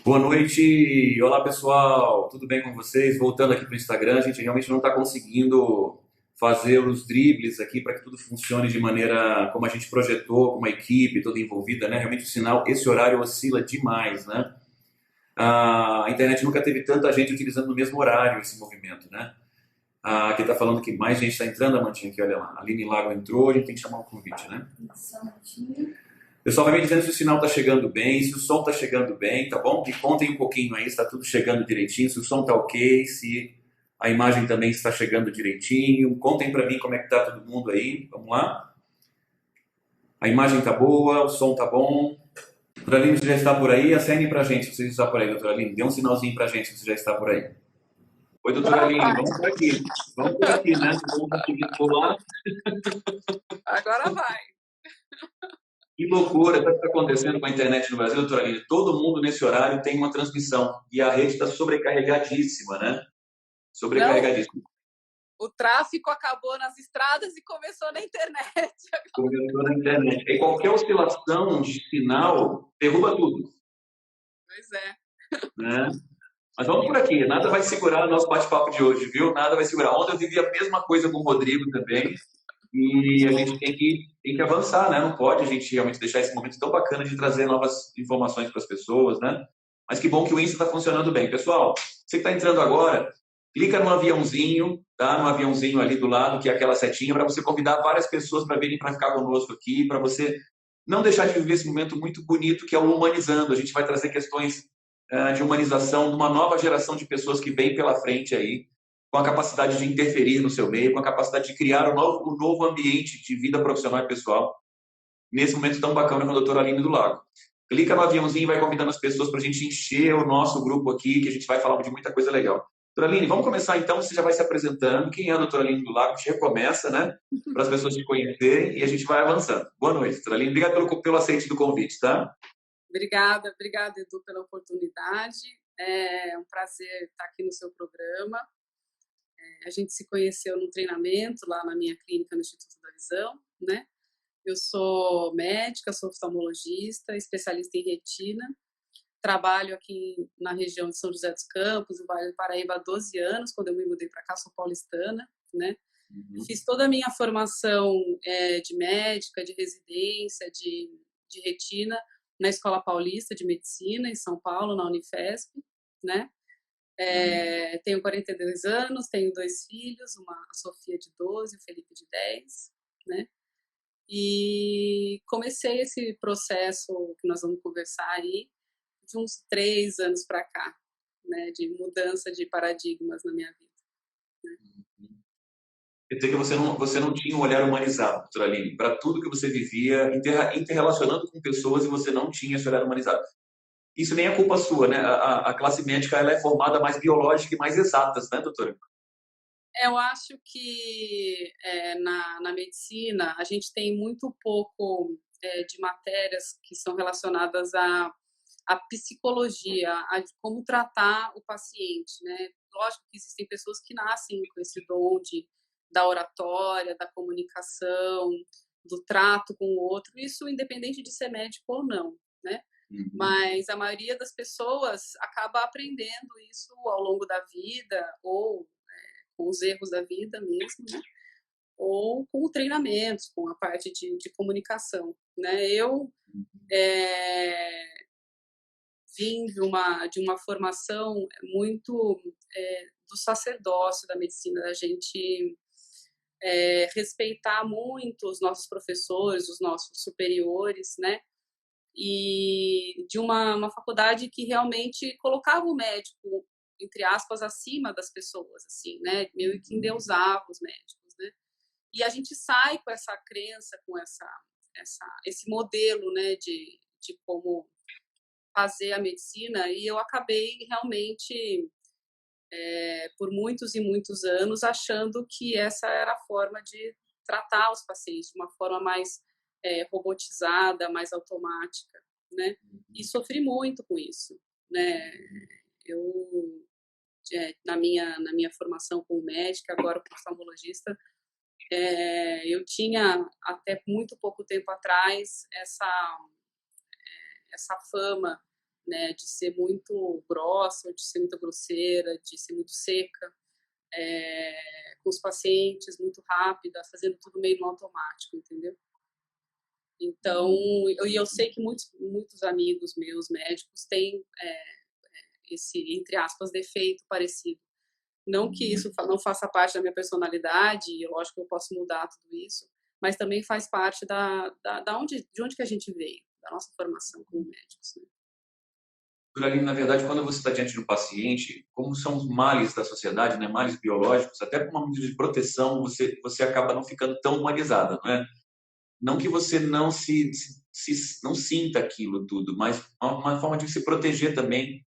Boa noite, olá pessoal, tudo bem com vocês? Voltando aqui para o Instagram, a gente realmente não está conseguindo fazer os dribles aqui para que tudo funcione de maneira como a gente projetou, com uma equipe toda envolvida, né? Realmente o sinal, esse horário oscila demais, né? A internet nunca teve tanta gente utilizando no mesmo horário esse movimento, né? Aqui está falando que mais gente está entrando, Amantinha, aqui, olha lá. A Aline Lago entrou, a gente tem que chamar um convite, né? O pessoal vai me dizendo se o sinal está chegando bem, se o som está chegando bem, tá bom? Me contem um pouquinho aí se está tudo chegando direitinho, se o som está ok, se a imagem também está chegando direitinho. Contem para mim como é que está todo mundo aí. Vamos lá? A imagem está boa, o som está bom. Doutora Aline, você já está por aí? Acene para a gente se você está por aí, doutora Aline. Dê um sinalzinho para a gente se você já está por aí. Oi, doutora Boa Aline, tarde. vamos por aqui. Vamos por aqui, né? Vamos conseguir pular. Agora vai. Que loucura, sabe o que está acontecendo com a internet no Brasil, doutora Aline? Todo mundo nesse horário tem uma transmissão e a rede está sobrecarregadíssima, né? Não, Sobrecarregadíssima. o tráfico acabou nas estradas e começou na internet. Começou na internet. E qualquer oscilação de sinal derruba tudo, Pois é. né? Mas vamos por aqui, nada vai segurar o nosso bate-papo de hoje, viu? Nada vai segurar. Ontem eu vivi a mesma coisa com o Rodrigo também, e a gente tem que avançar, né? Não pode a gente realmente deixar esse momento tão bacana de trazer novas informações para as pessoas, né? Mas que bom que o Insta está funcionando bem. Pessoal, você que está entrando agora, clica no aviãozinho, tá? No aviãozinho ali do lado, que é aquela setinha, para você convidar várias pessoas para virem para ficar conosco aqui, para você não deixar de viver esse momento muito bonito que é o Humanizando. A gente vai trazer questões de humanização de uma nova geração de pessoas que vem pela frente aí, com a capacidade de interferir no seu meio, com a capacidade de criar um novo ambiente de vida profissional e pessoal, nesse momento tão bacana com a doutora Aline do Lago. Clica no aviãozinho e vai convidando as pessoas para a gente encher o nosso grupo aqui, que a gente vai falar de muita coisa legal. Doutora Aline, vamos começar então, você já vai se apresentando. Quem é a doutora Aline do Lago? A gente recomeça, né? Para as pessoas te conhecerem e a gente vai avançando. Boa noite, doutora Aline. Obrigado pelo aceite do convite, tá? Obrigada, Edu, pela oportunidade. É um prazer estar aqui no seu programa. A gente se conheceu no treinamento lá na minha clínica no Instituto da Visão, né? Eu sou médica, sou oftalmologista, especialista em retina. Trabalho aqui na região de São José dos Campos, no Vale do Paraíba, há 12 anos. Quando eu me mudei para cá, sou paulistana, né? Fiz toda a minha formação de médica, de residência, de retina na Escola Paulista de Medicina, em São Paulo, na Unifesp, né? Tenho 42 anos, tenho 2 filhos, a Sofia de 12, o Felipe de 10, né? E comecei esse processo que nós vamos conversar aí de uns 3 anos para cá, né? De mudança de paradigmas na minha vida. Né? Quer dizer que você não tinha um olhar humanizado, doutora Aline, para tudo que você vivia, interrelacionando com pessoas e você não tinha esse olhar humanizado. Isso nem é culpa sua, né? A classe médica ela é formada mais biológica e mais exatas, né, doutora? Eu acho que na medicina a gente tem muito pouco de matérias que são relacionadas à psicologia, a como tratar o paciente, né? Lógico que existem pessoas que nascem com esse dom da oratória, da comunicação, do trato com o outro, isso independente de ser médico ou não, né? Mas a maioria das pessoas acaba aprendendo isso ao longo da vida ou com os erros da vida mesmo, né? Ou com treinamentos, com a parte de comunicação, né? Eu vim de uma formação muito do sacerdócio da medicina, da gente respeitar muito os nossos professores, os nossos superiores, né? E de uma faculdade que realmente colocava o médico, entre aspas, acima das pessoas, assim, né? Meio que endeusava os médicos, né? E a gente sai com essa crença, com esse modelo, né, de como fazer a medicina, e eu acabei realmente, por muitos e muitos anos, achando que essa era a forma de tratar os pacientes, de uma forma mais robotizada, mais automática, né? E sofri muito com isso, né? Eu, na minha formação como médica, agora como oftalmologista, eu tinha até muito pouco tempo atrás essa fama, né, de ser muito grossa, de ser muito grosseira, de ser muito seca, com os pacientes, muito rápida, fazendo tudo meio no automático, entendeu? Então, eu sei que muitos amigos meus médicos têm esse, entre aspas, defeito parecido. Não que isso não faça parte da minha personalidade, e lógico que eu posso mudar tudo isso, mas também faz parte de onde que a gente veio, da nossa formação como médicos. Né? Doutora Aline, na verdade, quando você está diante de um paciente, como são os males da sociedade, né, males biológicos, até por uma medida de proteção, você acaba não ficando tão humanizada, não é? Não que você não não sinta aquilo tudo, mas uma forma de se proteger também,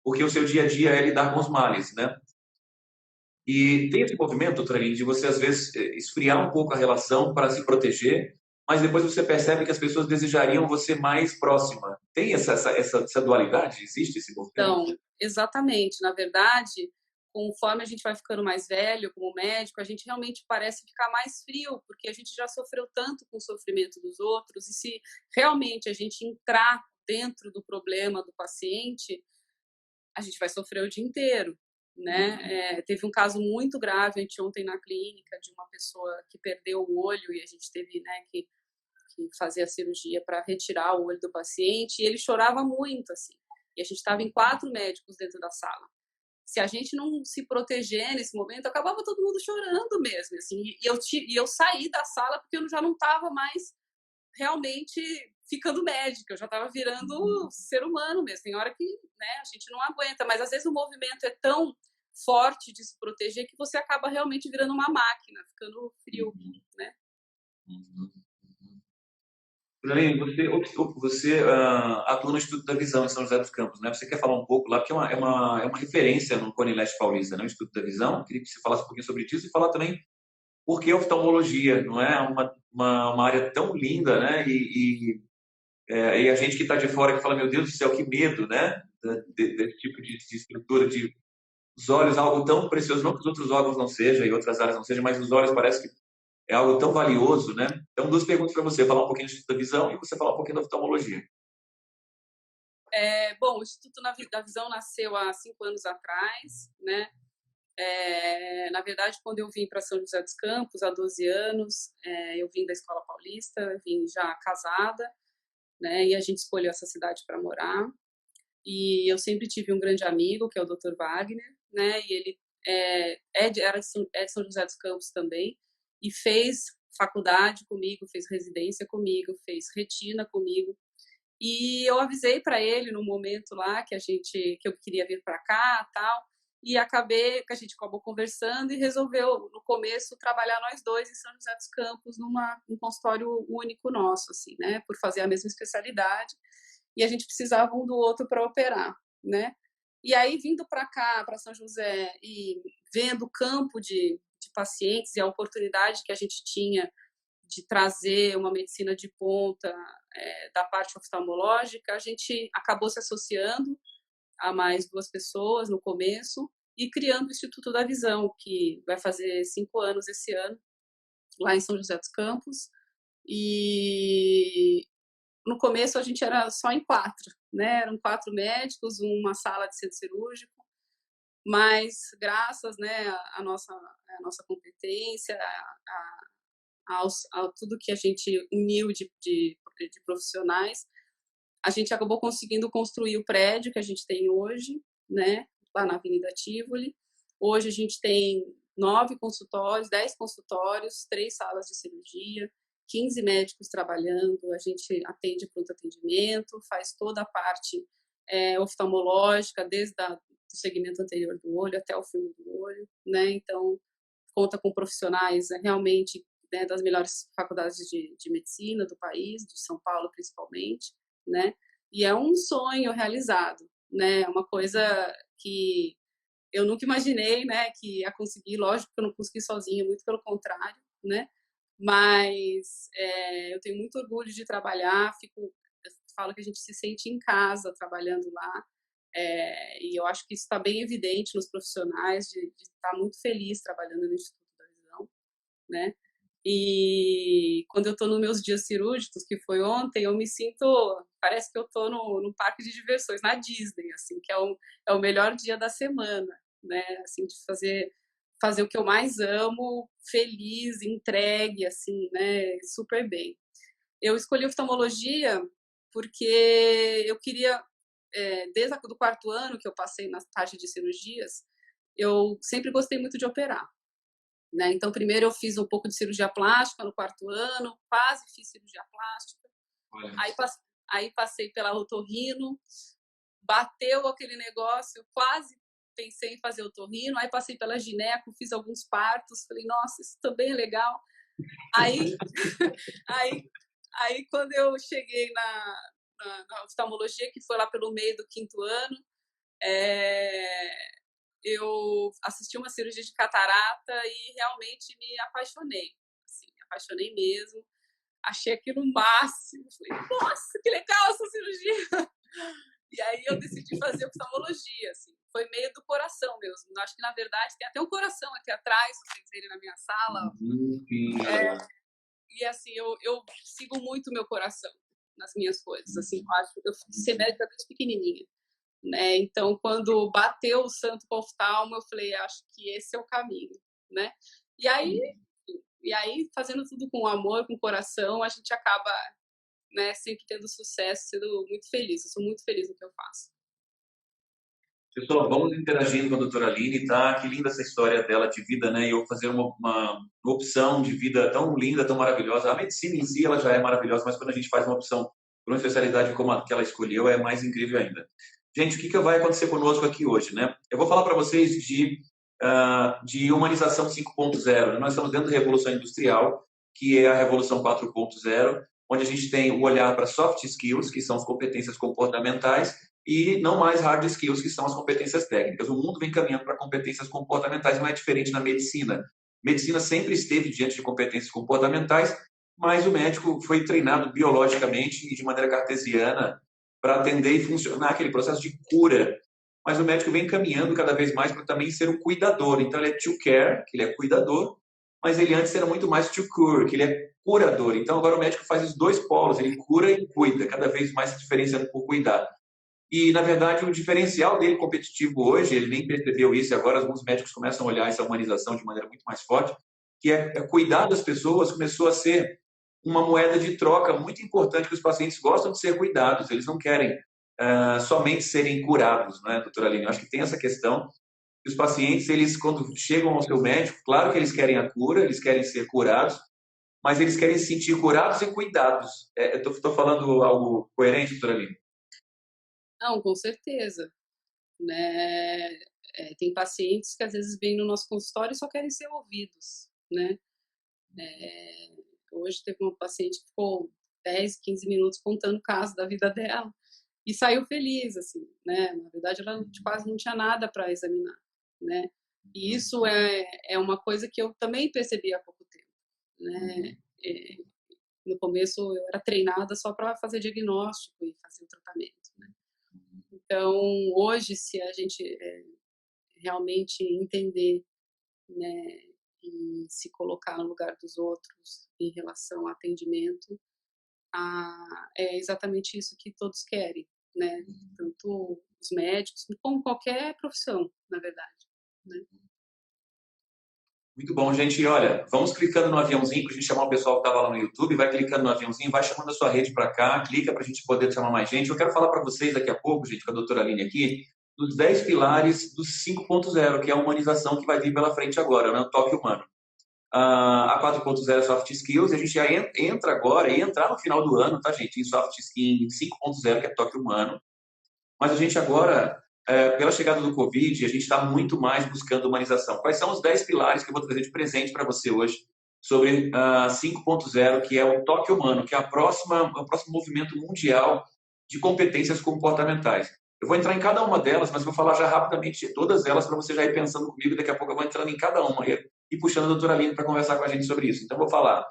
porque o seu dia a dia é lidar com os males, né? E tem esse movimento, doutora Aline, de você às vezes esfriar um pouco a relação para se proteger, mas depois você percebe que as pessoas desejariam você mais próxima. Tem essa dualidade? Existe esse movimento? Então, exatamente. Na verdade, conforme a gente vai ficando mais velho como médico, a gente realmente parece ficar mais frio, porque a gente já sofreu tanto com o sofrimento dos outros, e se realmente a gente entrar dentro do problema do paciente, a gente vai sofrer o dia inteiro, né? Teve um caso muito grave anteontem na clínica de uma pessoa que perdeu o olho e a gente teve, né, que fazer a cirurgia para retirar o olho do paciente, e ele chorava muito, assim. E a gente estava em 4 médicos dentro da sala. Se a gente não se proteger nesse momento, acabava todo mundo chorando mesmo, assim. E eu saí da sala porque eu já não estava mais realmente ficando médica, eu já estava virando ser humano mesmo. Tem hora que, né, a gente não aguenta, mas às vezes o movimento é tão forte de se proteger que você acaba realmente virando uma máquina, ficando frio, né? Aline, você atua no Instituto da Visão em São José dos Campos, né? Você quer falar um pouco lá, porque é uma referência no Cone Leste Paulista, né? O Instituto da Visão. Queria que você falasse um pouquinho sobre isso e falar também por que oftalmologia, não é uma área tão linda, né? E a gente que está de fora que fala, meu Deus do céu, que medo, né? Desse tipo de estrutura, de os olhos, algo tão precioso, não que os outros órgãos não sejam e outras áreas não sejam, mas os olhos parece que é algo tão valioso, né? Então, 2 perguntas para você, falar um pouquinho do Instituto da Visão e você falar um pouquinho da oftalmologia. Bom, o Instituto da Visão nasceu há 5 anos atrás, né? Na verdade, quando eu vim para São José dos Campos, há 12 anos, eu vim da Escola Paulista, vim já casada, né? E a gente escolheu essa cidade para morar. E eu sempre tive um grande amigo, que é o Dr. Wagner, né? E ele era de São José dos Campos também, e fez faculdade comigo, fez residência comigo, fez retina comigo. E eu avisei para ele no momento lá que eu queria vir para cá, tal, e acabei que a gente acabou conversando e resolveu no começo trabalhar nós dois em São José dos Campos num consultório único nosso, assim, né, por fazer a mesma especialidade, e a gente precisava um do outro para operar, né? E aí vindo para cá, para São José, e vendo o campo de pacientes e a oportunidade que a gente tinha de trazer uma medicina de ponta da parte oftalmológica, a gente acabou se associando a mais 2 pessoas no começo e criando o Instituto da Visão, que vai fazer 5 anos esse ano, lá em São José dos Campos. E no começo a gente era só em 4, né? Eram 4 médicos, uma sala de centro cirúrgico, mas graças, né, à nossa competência, a tudo que a gente uniu de profissionais, a gente acabou conseguindo construir o prédio que a gente tem hoje, né, lá na Avenida Tivoli. Hoje a gente tem 9 consultórios, 10 consultórios, 3 salas de cirurgia, 15 médicos trabalhando, a gente atende pronto atendimento, faz toda a parte oftalmológica, desde do segmento anterior do olho até o fundo do olho, né? Então, conta com profissionais realmente, né, das melhores faculdades de medicina do país, de São Paulo principalmente, né? E é um sonho realizado, né? Uma coisa que eu nunca imaginei, né, que ia conseguir. Lógico que eu não consegui sozinha, muito pelo contrário, né? Mas eu tenho muito orgulho de trabalhar, eu falo que a gente se sente em casa trabalhando lá, e eu acho que isso está bem evidente nos profissionais, de estar muito feliz trabalhando no Instituto da Visão, né? E quando eu estou nos meus dias cirúrgicos, que foi ontem, eu me sinto, parece que eu estou no parque de diversões, na Disney, assim, que é o melhor dia da semana, né? Assim, de fazer o que eu mais amo, feliz, entregue, assim, né? Super bem. Eu escolhi oftalmologia porque eu queria, desde o quarto ano que eu passei na parte de cirurgias, eu sempre gostei muito de operar. Né? Então, primeiro eu fiz um pouco de cirurgia plástica no quarto ano, quase fiz cirurgia plástica. Aí, aí passei pela otorrino, bateu aquele negócio, eu quase pensei em fazer otorrino, aí passei pela gineco, fiz alguns partos, falei, nossa, isso também é legal. Aí, aí, aí quando eu cheguei na oftalmologia, que foi lá pelo meio do quinto ano, eu assisti uma cirurgia de catarata e realmente me apaixonei. Assim, me apaixonei mesmo. Achei aquilo o máximo. Falei, nossa, que legal essa cirurgia! E aí eu decidi fazer oftalmologia. Assim. Foi meio do coração mesmo. Acho que, na verdade, tem até um coração aqui atrás, se vocês verem na minha sala. E assim, eu sigo muito o meu coração nas minhas coisas. Assim, eu fui ser médica desde pequenininha. Né? Então, quando bateu o santo oftalmo, eu falei, acho que esse é o caminho, né? E aí fazendo tudo com amor, com coração, a gente acaba, né, sempre tendo sucesso, sendo muito feliz. Eu sou muito feliz no que eu faço. Pessoal, vamos interagindo com a doutora Aline, tá? Que linda essa história dela de vida, né? E eu fazer uma opção de vida tão linda, tão maravilhosa. A medicina em si, ela já é maravilhosa, mas quando a gente faz uma opção por uma especialidade como a que ela escolheu, é mais incrível ainda. Gente, o que vai acontecer conosco aqui hoje, né? Eu vou falar para vocês de humanização 5.0. Nós estamos dentro da Revolução Industrial, que é a Revolução 4.0, onde a gente tem o olhar para soft skills, que são as competências comportamentais, e não mais hard skills, que são as competências técnicas. O mundo vem caminhando para competências comportamentais, não é diferente na medicina. Medicina sempre esteve diante de competências comportamentais, mas o médico foi treinado biologicamente e de maneira cartesiana para atender e funcionar aquele processo de cura. Mas o médico vem caminhando cada vez mais para também ser um cuidador. Então, ele é to care, que ele é cuidador, mas ele antes era muito mais to cure, que ele é curador. Então, agora o médico faz os dois polos, ele cura e cuida, cada vez mais se diferenciando por cuidar. E, na verdade, o diferencial dele competitivo hoje, ele nem percebeu isso, e agora alguns médicos começam a olhar essa humanização de maneira muito mais forte, que é cuidar das pessoas, começou a ser uma moeda de troca muito importante, que os pacientes gostam de ser cuidados, eles não querem somente serem curados, né, doutora Aline? Eu acho que tem essa questão, que os pacientes, eles, quando chegam ao seu médico, claro que eles querem a cura, eles querem ser curados, mas eles querem se sentir curados e cuidados. Estou falando algo coerente, doutora Aline? Não, com certeza. Né? Tem pacientes que às vezes vêm no nosso consultório e só querem ser ouvidos, né? Hoje teve uma paciente que ficou 10, 15 minutos contando o caso da vida dela e saiu feliz, assim, né? Na verdade, ela quase não tinha nada para examinar, né? E isso é uma coisa que eu também percebi há pouco tempo, né? No começo eu era treinada só para fazer diagnóstico e fazer o tratamento, né? Então, hoje, se a gente realmente entender, né, e se colocar no lugar dos outros em relação ao atendimento, é exatamente isso que todos querem, né? Tanto os médicos como qualquer profissão, na verdade, né? Muito bom, gente. Olha, vamos clicando no aviãozinho para a gente chamar o pessoal que estava lá no YouTube. Vai clicando no aviãozinho, vai chamando a sua rede para cá, clica para a gente poder chamar mais gente. Eu quero falar para vocês daqui a pouco, gente, com a doutora Aline aqui, dos 10 pilares do 5.0, que é a humanização que vai vir pela frente agora, né? O toque humano. A 4.0 é soft skills, e a gente já entra agora, e entrar no final do ano, tá, gente? Em soft skills 5.0, que é toque humano. Mas a gente agora, pela chegada do Covid, a gente está muito mais buscando humanização. Quais são os 10 pilares que eu vou trazer de presente para você hoje sobre 5.0, que é o toque humano, que é o próximo movimento mundial de competências comportamentais. Eu vou entrar em cada uma delas, mas vou falar já rapidamente de todas elas para você já ir pensando comigo. Daqui a pouco eu vou entrando em cada uma e puxando a doutora Aline para conversar com a gente sobre isso. Então, eu vou falar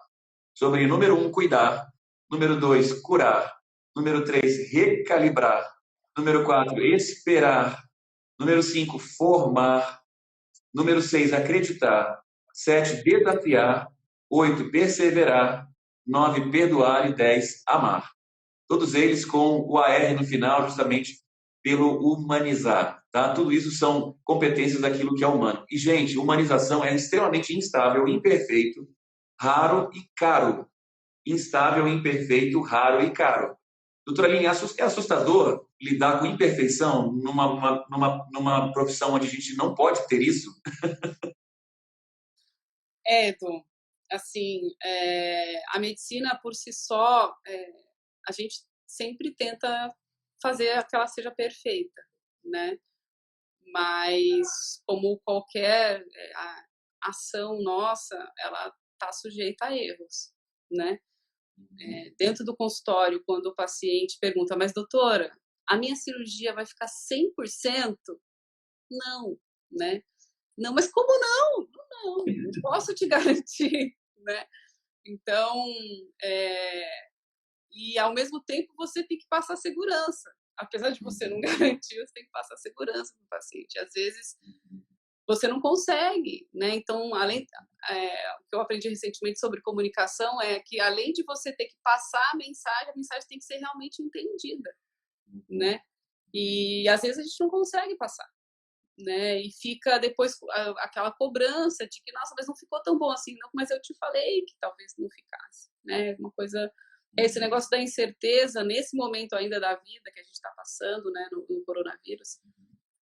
sobre, número 1, cuidar. Número 2, curar. Número 3, recalibrar. Número 4, esperar. Número 5, formar. Número 6, acreditar. 7, desafiar. 8, perseverar, 9, perdoar e 10, amar. Todos eles com o AR no final, justamente pelo humanizar, tá? Tudo isso são competências daquilo que é humano. E, gente, humanização é extremamente instável, imperfeito, raro e caro. Instável, imperfeito, raro e caro. Doutora Aline, é assustador lidar com imperfeição numa profissão onde a gente não pode ter isso? Edu, assim, a medicina por si só, a gente sempre tenta fazer que ela seja perfeita, né? Mas como qualquer ação nossa, ela está sujeita a erros, né? Dentro do consultório, quando o paciente pergunta, mas doutora, a minha cirurgia vai ficar 100%? Não, né? Não, mas como não? Não posso te garantir, né? Então, e ao mesmo tempo você tem que passar segurança. Apesar de você não garantir, você tem que passar segurança para o paciente. Às vezes você não consegue, né? Então, o que eu aprendi recentemente sobre comunicação é que além de você ter que passar a mensagem tem que ser realmente entendida, né? E às vezes a gente não consegue passar, né? E fica depois aquela cobrança de que, nossa, mas não ficou tão bom assim, não, mas eu te falei que talvez não ficasse, né? Uma coisa, esse negócio da incerteza nesse momento ainda da vida que a gente está passando, né, no coronavírus,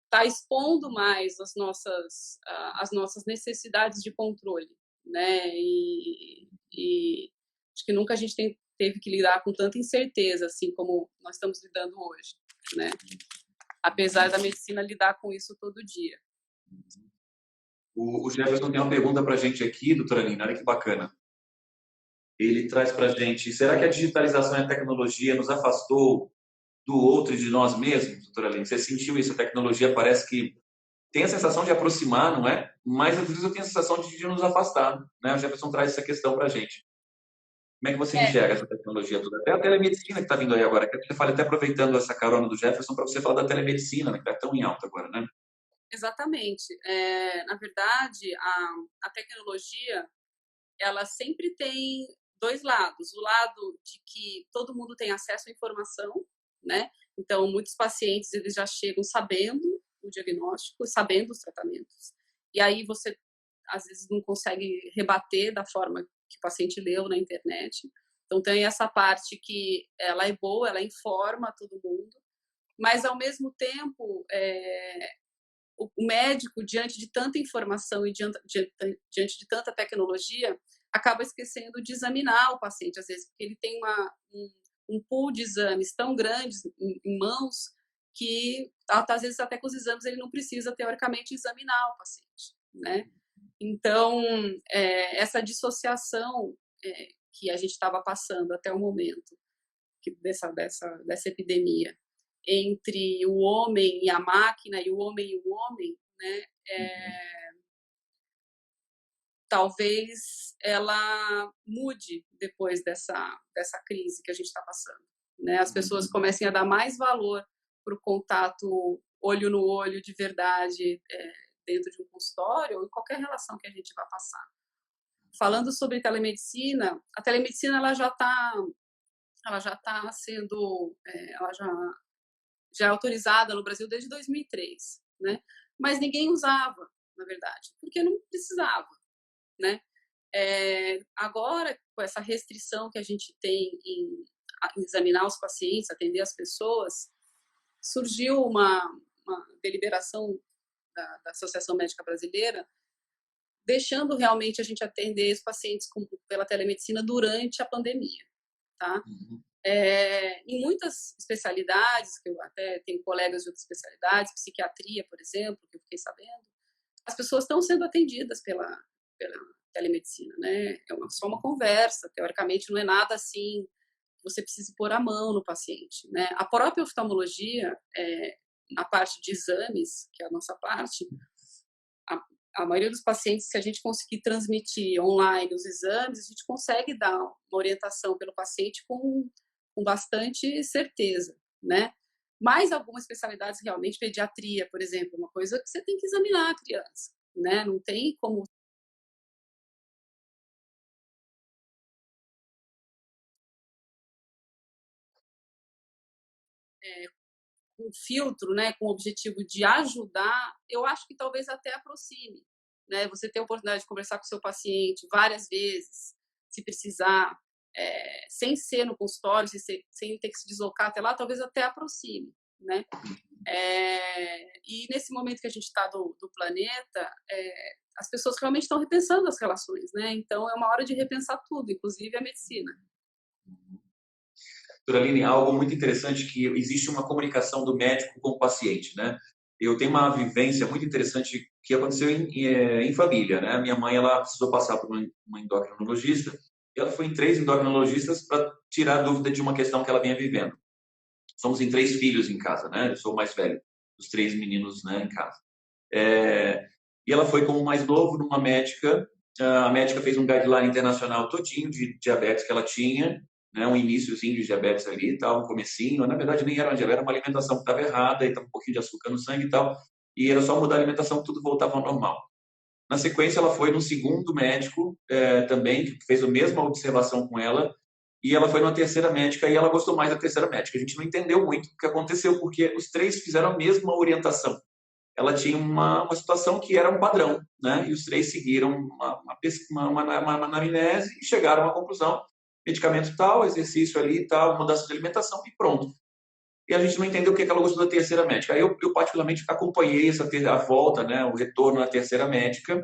está expondo mais as nossas necessidades de controle, né? E acho que nunca a gente teve que lidar com tanta incerteza assim como nós estamos lidando hoje, né? Apesar da medicina lidar com isso todo dia. O Jefferson tem uma pergunta para a gente aqui, doutora Aline, olha que bacana. Ele traz para a gente, será que a digitalização e a tecnologia nos afastou do outro e de nós mesmos, doutora Aline? Você sentiu isso? A tecnologia parece que tem a sensação de aproximar, não é? Mas às vezes eu tenho a sensação de nos afastar, né? O Jefferson traz essa questão para a gente. Como é que você enxerga essa tecnologia toda? Até a telemedicina que está vindo aí agora. Quero que você fale, até aproveitando essa carona do Jefferson, para você falar da telemedicina, né, que está tão em alta agora, né? Exatamente. Na verdade, a tecnologia, ela sempre tem dois lados. O lado de que todo mundo tem acesso à informação, né? Então, muitos pacientes, eles já chegam sabendo o diagnóstico, sabendo os tratamentos. E aí você, às vezes, não consegue rebater da forma que o paciente leu na internet. Então, tem essa parte que ela é boa, ela informa todo mundo, mas, ao mesmo tempo, o médico, diante de tanta informação e diante de tanta tecnologia, acaba esquecendo de examinar o paciente, às vezes, porque ele tem um pool de exames tão grandes em mãos que, às vezes, até com os exames, ele não precisa, teoricamente, examinar o paciente, né? Então, essa dissociação que a gente estava passando até o momento dessa epidemia, entre o homem e a máquina e o homem, né? Talvez ela mude depois dessa crise que a gente está passando, né? As pessoas comecem a dar mais valor para o contato olho no olho de verdade dentro de um consultório ou em qualquer relação que a gente vá passar. Falando sobre telemedicina, a telemedicina ela já está sendo, ela já é autorizada no Brasil desde 2003, né? Mas ninguém usava, na verdade, porque não precisava, né? Agora, com essa restrição que a gente tem em examinar os pacientes, atender as pessoas, surgiu uma deliberação da Associação Médica Brasileira deixando realmente a gente atender os pacientes pela telemedicina durante a pandemia, tá? Em muitas especialidades, que eu até tenho colegas de outras especialidades, psiquiatria, por exemplo, que eu fiquei sabendo, as pessoas estão sendo atendidas pela telemedicina, né? Só uma conversa, teoricamente não é nada assim, você precisa pôr a mão no paciente, né? A própria oftalmologia, na parte de exames, que é a nossa parte, a maioria dos pacientes, se a gente conseguir transmitir online os exames, a gente consegue dar uma orientação pelo paciente com bastante certeza, né? Mas algumas especialidades, realmente, pediatria, por exemplo, uma coisa que você tem que examinar a criança, né? Não tem como um filtro, né, com o objetivo de ajudar, eu acho que talvez até aproxime, né? Você ter a oportunidade de conversar com o seu paciente várias vezes, se precisar, sem ser no consultório, sem ter que se deslocar até lá, talvez até aproxime, né? E nesse momento que a gente está do planeta, as pessoas realmente estão repensando as relações, né? Então é uma hora de repensar tudo, inclusive a medicina. Doutora Aline, algo muito interessante que existe uma comunicação do médico com o paciente, né? Eu tenho uma vivência muito interessante que aconteceu em família, né? Minha mãe, ela precisou passar por uma endocrinologista e ela foi em 3 endocrinologistas para tirar dúvida de uma questão que ela vinha vivendo. Somos em 3 filhos em casa, né? Eu sou o mais velho dos 3 meninos, né, em casa. E ela foi como o mais novo numa médica. A médica fez um guideline internacional todinho de diabetes que ela tinha, né, um iníciozinho de diabetes ali, tal, um comecinho. Na verdade, nem era uma diabetes, era uma alimentação que estava errada, e estava um pouquinho de açúcar no sangue e tal. E era só mudar a alimentação, tudo voltava ao normal. Na sequência, ela foi num segundo médico também, que fez a mesma observação com ela, e ela foi numa terceira médica e ela gostou mais da terceira médica. A gente não entendeu muito o que aconteceu, porque os 3 fizeram a mesma orientação. Ela tinha uma situação que era um padrão, né? E os 3 seguiram uma anamnese e chegaram à conclusão: medicamento tal, exercício ali tal, mudança de alimentação e pronto. E a gente não entendeu o que ela gostou da terceira médica. Aí eu particularmente acompanhei a volta, né? O retorno da terceira médica.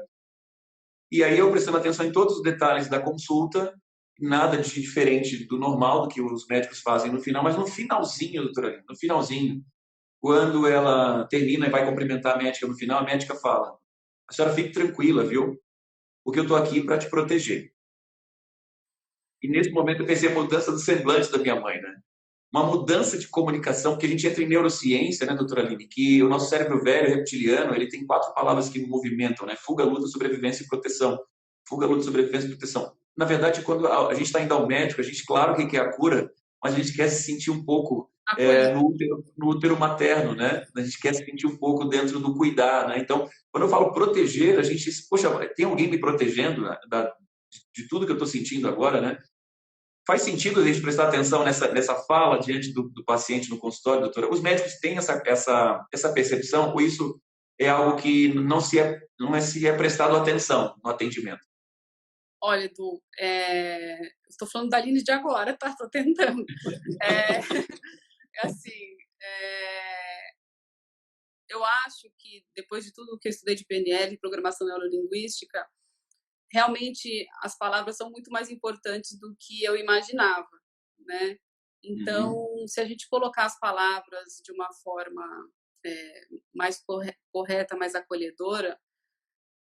E aí eu prestando atenção em todos os detalhes da consulta, nada de diferente do normal, do que os médicos fazem no final, mas no finalzinho, doutora, no finalzinho, quando ela termina e vai cumprimentar a médica no final, a médica fala: a senhora fique tranquila, viu? Porque eu estou aqui para te proteger. E nesse momento eu pensei a mudança do semblante da minha mãe, né? Uma mudança de comunicação, porque a gente entra em neurociência, né, doutora Aline, que o nosso cérebro velho, reptiliano, ele tem 4 palavras que movimentam, né? Fuga, luta, sobrevivência e proteção. Fuga, luta, sobrevivência e proteção. Na verdade, quando a gente está indo ao médico, a gente, claro que quer a cura, mas a gente quer se sentir um pouco no útero materno, né? A gente quer se sentir um pouco dentro do cuidar, né? Então, quando eu falo proteger, a gente, poxa, tem alguém me protegendo, né, de tudo que eu estou sentindo agora, né? Faz sentido a gente prestar atenção nessa fala diante do paciente no consultório, doutora? Os médicos têm essa percepção ou isso é algo que não se é prestado atenção no atendimento? Olha, Edu, estou falando da Aline de agora, tá? Estou tentando. Assim, eu acho que depois de tudo que eu estudei de PNL, programação neurolinguística, realmente as palavras são muito mais importantes do que eu imaginava, né? Então, se a gente colocar as palavras de uma forma mais correta, mais acolhedora,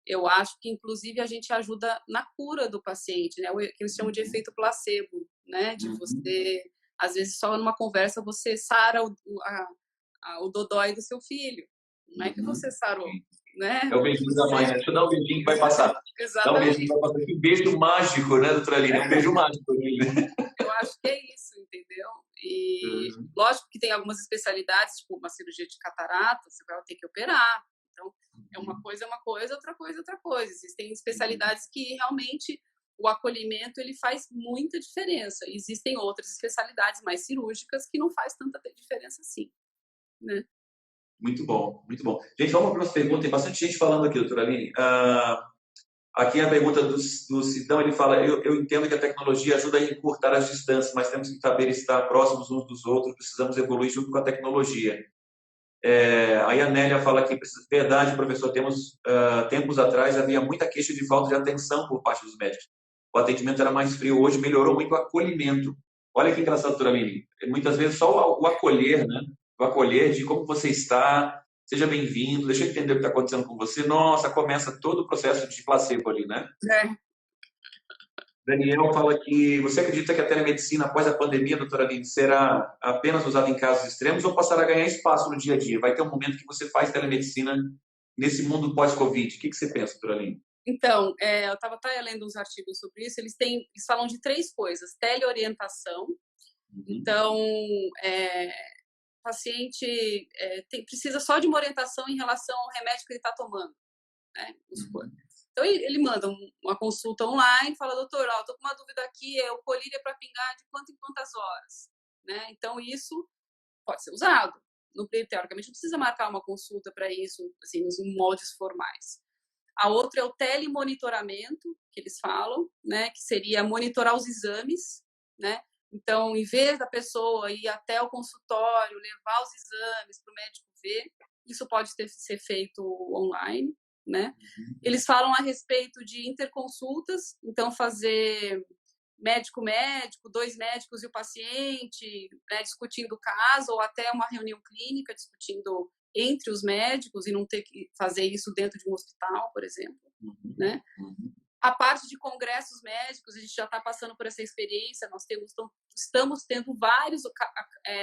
eu acho que, inclusive, a gente ajuda na cura do paciente, né? O que eles chamam de efeito placebo, né? De você, às vezes, só numa conversa, você sara o dodói do seu filho. Não é que você sarou, né? É o beijinho da mãe, né? Deixa eu dar um beijinho que vai passar. Exatamente. Dá um beijinho que vai passar. Que beijo mágico, né, doutora Aline? É um beijo mágico. Eu acho que é isso, entendeu? E lógico que tem algumas especialidades, tipo uma cirurgia de catarata, você vai ter que operar. Então, uma coisa, outra coisa, outra coisa. Existem especialidades que realmente o acolhimento ele faz muita diferença. Existem outras especialidades mais cirúrgicas que não faz tanta diferença assim, né? Muito bom, muito bom. Gente, vamos para as perguntas. Tem bastante gente falando aqui, doutora Aline. Aqui a pergunta do Sidão, ele fala: eu entendo que a tecnologia ajuda a encurtar as distâncias, mas temos que saber estar próximos uns dos outros, precisamos evoluir junto com a tecnologia. Aí a Nélia fala aqui: verdade, professor, tempos atrás havia muita queixa de falta de atenção por parte dos médicos. O atendimento era mais frio, hoje melhorou muito o acolhimento. Olha que engraçado, doutora Aline. Muitas vezes só o acolher, né? O acolher de como você está, seja bem-vindo, deixa eu entender o que está acontecendo com você. Nossa, começa todo o processo de placebo ali, né? Daniel fala que você acredita que a telemedicina após a pandemia, doutora Aline, será apenas usada em casos extremos ou passará a ganhar espaço no dia a dia? Vai ter um momento que você faz telemedicina nesse mundo pós-Covid. O que você pensa, doutora Aline? Então, eu estava até lendo uns artigos sobre isso. Eles falam de 3 coisas: teleorientação. Então, o paciente precisa só de uma orientação em relação ao remédio que ele está tomando, né? Então, ele manda uma consulta online, fala: doutor, estou com uma dúvida aqui, o colírio é para pingar de quanto em quantas horas, né? Então, isso pode ser usado. Teoricamente, não precisa marcar uma consulta para isso, assim, nos moldes formais. A outra é o telemonitoramento, que eles falam, né, que seria monitorar os exames, né? Então, em vez da pessoa ir até o consultório, levar os exames para o médico ver, isso pode ser feito online, né? Eles falam a respeito de interconsultas, então fazer médico-médico, 2 médicos e o paciente, né, discutindo o caso, ou até uma reunião clínica discutindo entre os médicos e não ter que fazer isso dentro de um hospital, por exemplo, né? A parte de congressos médicos, a gente já está passando por essa experiência, estamos tendo várias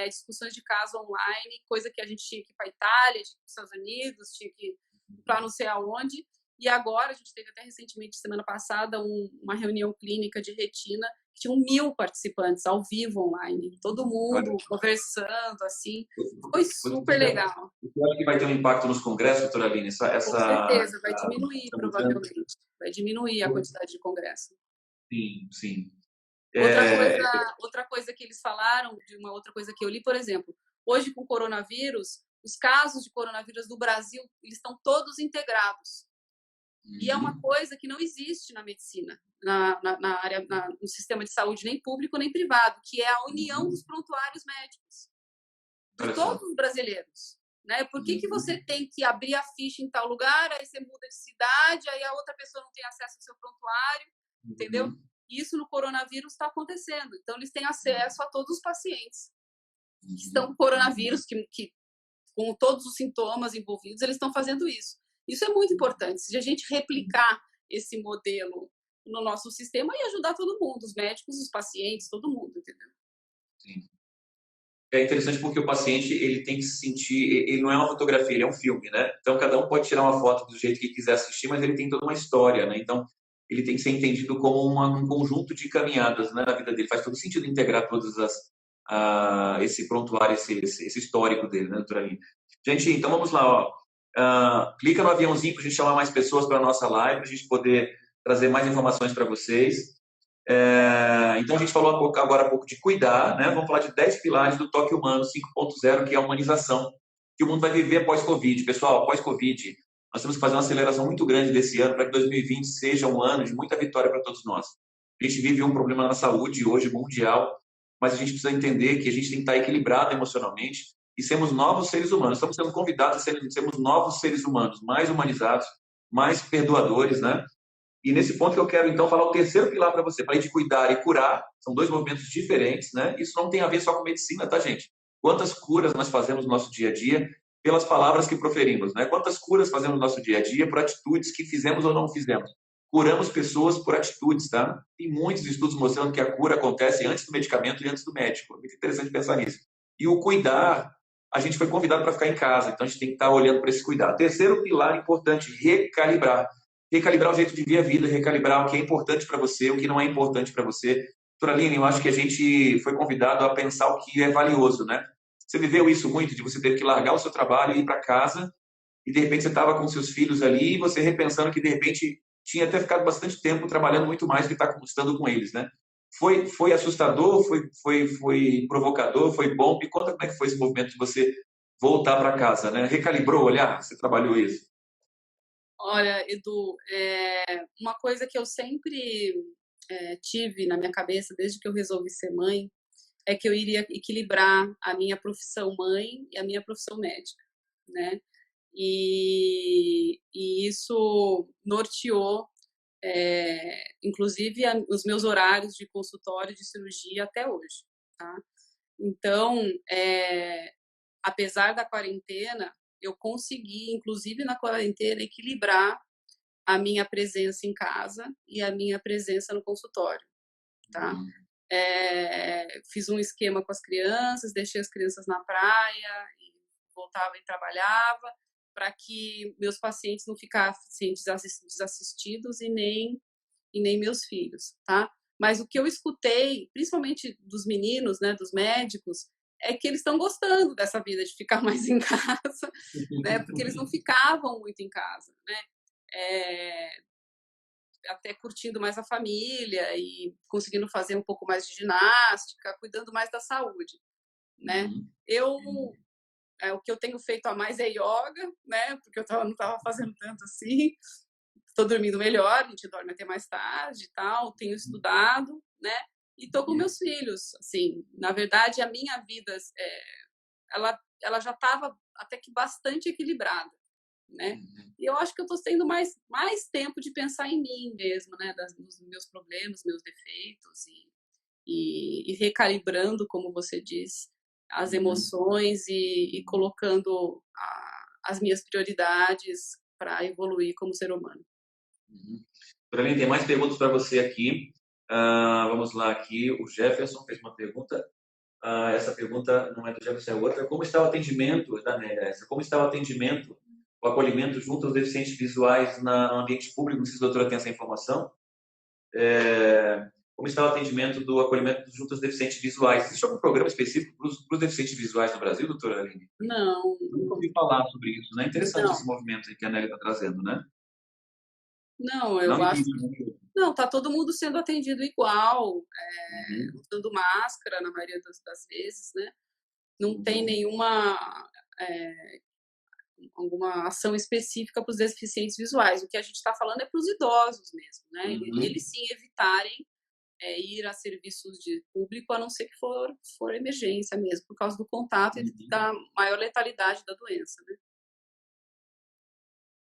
discussões de caso online, coisa que a gente tinha que ir para a Itália, tinha que ir para os Estados Unidos, tinha que ir para não sei aonde, e agora a gente teve até recentemente, semana passada, uma reunião clínica de retina, que tinham 1.000 participantes ao vivo online, todo mundo conversando, assim, foi super legal. Eu acho que vai ter um impacto nos congressos, doutora Aline? Com certeza, vai diminuir provavelmente, vai diminuir a quantidade de congresso. Sim, sim. Outra coisa que eles falaram, de uma outra coisa que eu li, por exemplo, hoje com o coronavírus, os casos de coronavírus do Brasil, eles estão todos integrados. E é uma coisa que não existe na medicina, na área, no sistema de saúde, nem público nem privado, que é a união dos prontuários médicos, de todos os brasileiros. Né? Por que você tem que abrir a ficha em tal lugar, aí você muda de cidade, aí a outra pessoa não tem acesso ao seu prontuário, entendeu? Isso no coronavírus está acontecendo. Então, eles têm acesso a todos os pacientes que estão com coronavírus, que com todos os sintomas envolvidos, eles estão fazendo isso. Isso é muito importante. Se a gente replicar esse modelo no nosso sistema e ajudar todo mundo, os médicos, os pacientes, todo mundo, entendeu? Sim. É interessante porque o paciente, ele tem que se sentir, ele não é uma fotografia, ele é um filme, né? Então, cada um pode tirar uma foto do jeito que quiser assistir, mas ele tem toda uma história, né? Então, ele tem que ser entendido como um conjunto de caminhadas, né, na vida dele. Faz todo sentido integrar todas esse prontuário, esse histórico dele, né, doutora Aline? Gente, então vamos lá, ó. Clica no aviãozinho para a gente chamar mais pessoas para a nossa live, para a gente poder trazer mais informações para vocês. Então, a gente falou agora há pouco de cuidar, né? Vamos falar de 10 pilares do Toque Humano 5.0, que é a humanização, que o mundo vai viver após Covid. Pessoal, após Covid, nós temos que fazer uma aceleração muito grande desse ano para que 2020 seja um ano de muita vitória para todos nós. A gente vive um problema na saúde hoje mundial, mas a gente precisa entender que a gente tem que estar equilibrado emocionalmente e sermos novos seres humanos. Estamos sendo convidados a sermos novos seres humanos, mais humanizados, mais perdoadores, né? E nesse ponto que eu quero, então, falar o terceiro pilar para você, para a gente cuidar e curar, são 2 movimentos diferentes, né? Isso não tem a ver só com medicina, tá, gente? Quantas curas nós fazemos no nosso dia a dia pelas palavras que proferimos, né? Quantas curas fazemos no nosso dia a dia por atitudes que fizemos ou não fizemos? Curamos pessoas por atitudes, tá? Tem muitos estudos mostrando que a cura acontece antes do medicamento e antes do médico. É muito interessante pensar nisso. E o cuidar, a gente foi convidado para ficar em casa, então a gente tem que estar olhando para esse cuidado. Terceiro pilar importante, recalibrar. Recalibrar o jeito de ver a vida, recalibrar o que é importante para você, o que não é importante para você. Doutora Aline, eu acho que a gente foi convidado a pensar o que é valioso, né? Você viveu isso muito, de você ter que largar o seu trabalho e ir para casa, e de repente você estava com seus filhos ali, e você repensando que de repente tinha até ficado bastante tempo trabalhando muito mais do que está estando com eles, né? Foi assustador, foi provocador, foi bom? Me conta como é que foi esse movimento de você voltar para casa, né? Recalibrou o olhar? Você trabalhou isso? Olha, Edu, uma coisa que eu sempre tive na minha cabeça, desde que eu resolvi ser mãe, é que eu iria equilibrar a minha profissão mãe e a minha profissão médica, né? E isso norteou, inclusive, os meus horários de consultório de cirurgia até hoje, tá? Então, apesar da quarentena, eu consegui, inclusive na quarentena, equilibrar a minha presença em casa e a minha presença no consultório, tá? Fiz um esquema com as crianças, deixei as crianças na praia, e voltava e trabalhava, para que meus pacientes não ficassem desassistidos e nem meus filhos, tá? Mas o que eu escutei, principalmente dos meninos, né, dos médicos, é que eles estão gostando dessa vida de ficar mais em casa, né? Porque eles não ficavam muito em casa, né? Até curtindo mais a família e conseguindo fazer um pouco mais de ginástica, cuidando mais da saúde. né? O que eu tenho feito a mais é yoga, né? Porque eu não estava fazendo tanto assim. Estou dormindo melhor, a gente dorme até mais tarde e tal. Tenho estudado, né? E estou com meus filhos. Assim, na verdade, a minha vida, ela já estava até que bastante equilibrada, né? E eu acho que eu estou tendo mais tempo de pensar em mim mesmo, né? Dos meus problemas, meus defeitos e recalibrando, como você diz, as emoções e colocando as minhas prioridades para evoluir como ser humano. Para mim, tem mais perguntas para você aqui. Vamos lá aqui. O Jefferson fez uma pergunta. Essa pergunta não é do Jefferson, é outra. Como está o atendimento, da Nélia, como está o atendimento, o acolhimento junto aos deficientes visuais no ambiente público? Não sei se a doutora tem essa informação. Como está o atendimento do acolhimento junto aos deficientes visuais? Existe algum programa específico para os deficientes visuais no Brasil, doutora Aline? Não. Nunca ouvi falar sobre isso, né? Interessante Não. esse movimento que a Nélia está trazendo, né? Não, eu acho que não, tá todo mundo sendo atendido igual, usando máscara na maioria das vezes, né? Não tem nenhuma alguma ação específica para os deficientes visuais. O que a gente está falando é para os idosos mesmo, né? Eles sim evitarem ir a serviços de público, a não ser que for emergência mesmo, por causa do contato e da maior letalidade da doença, né?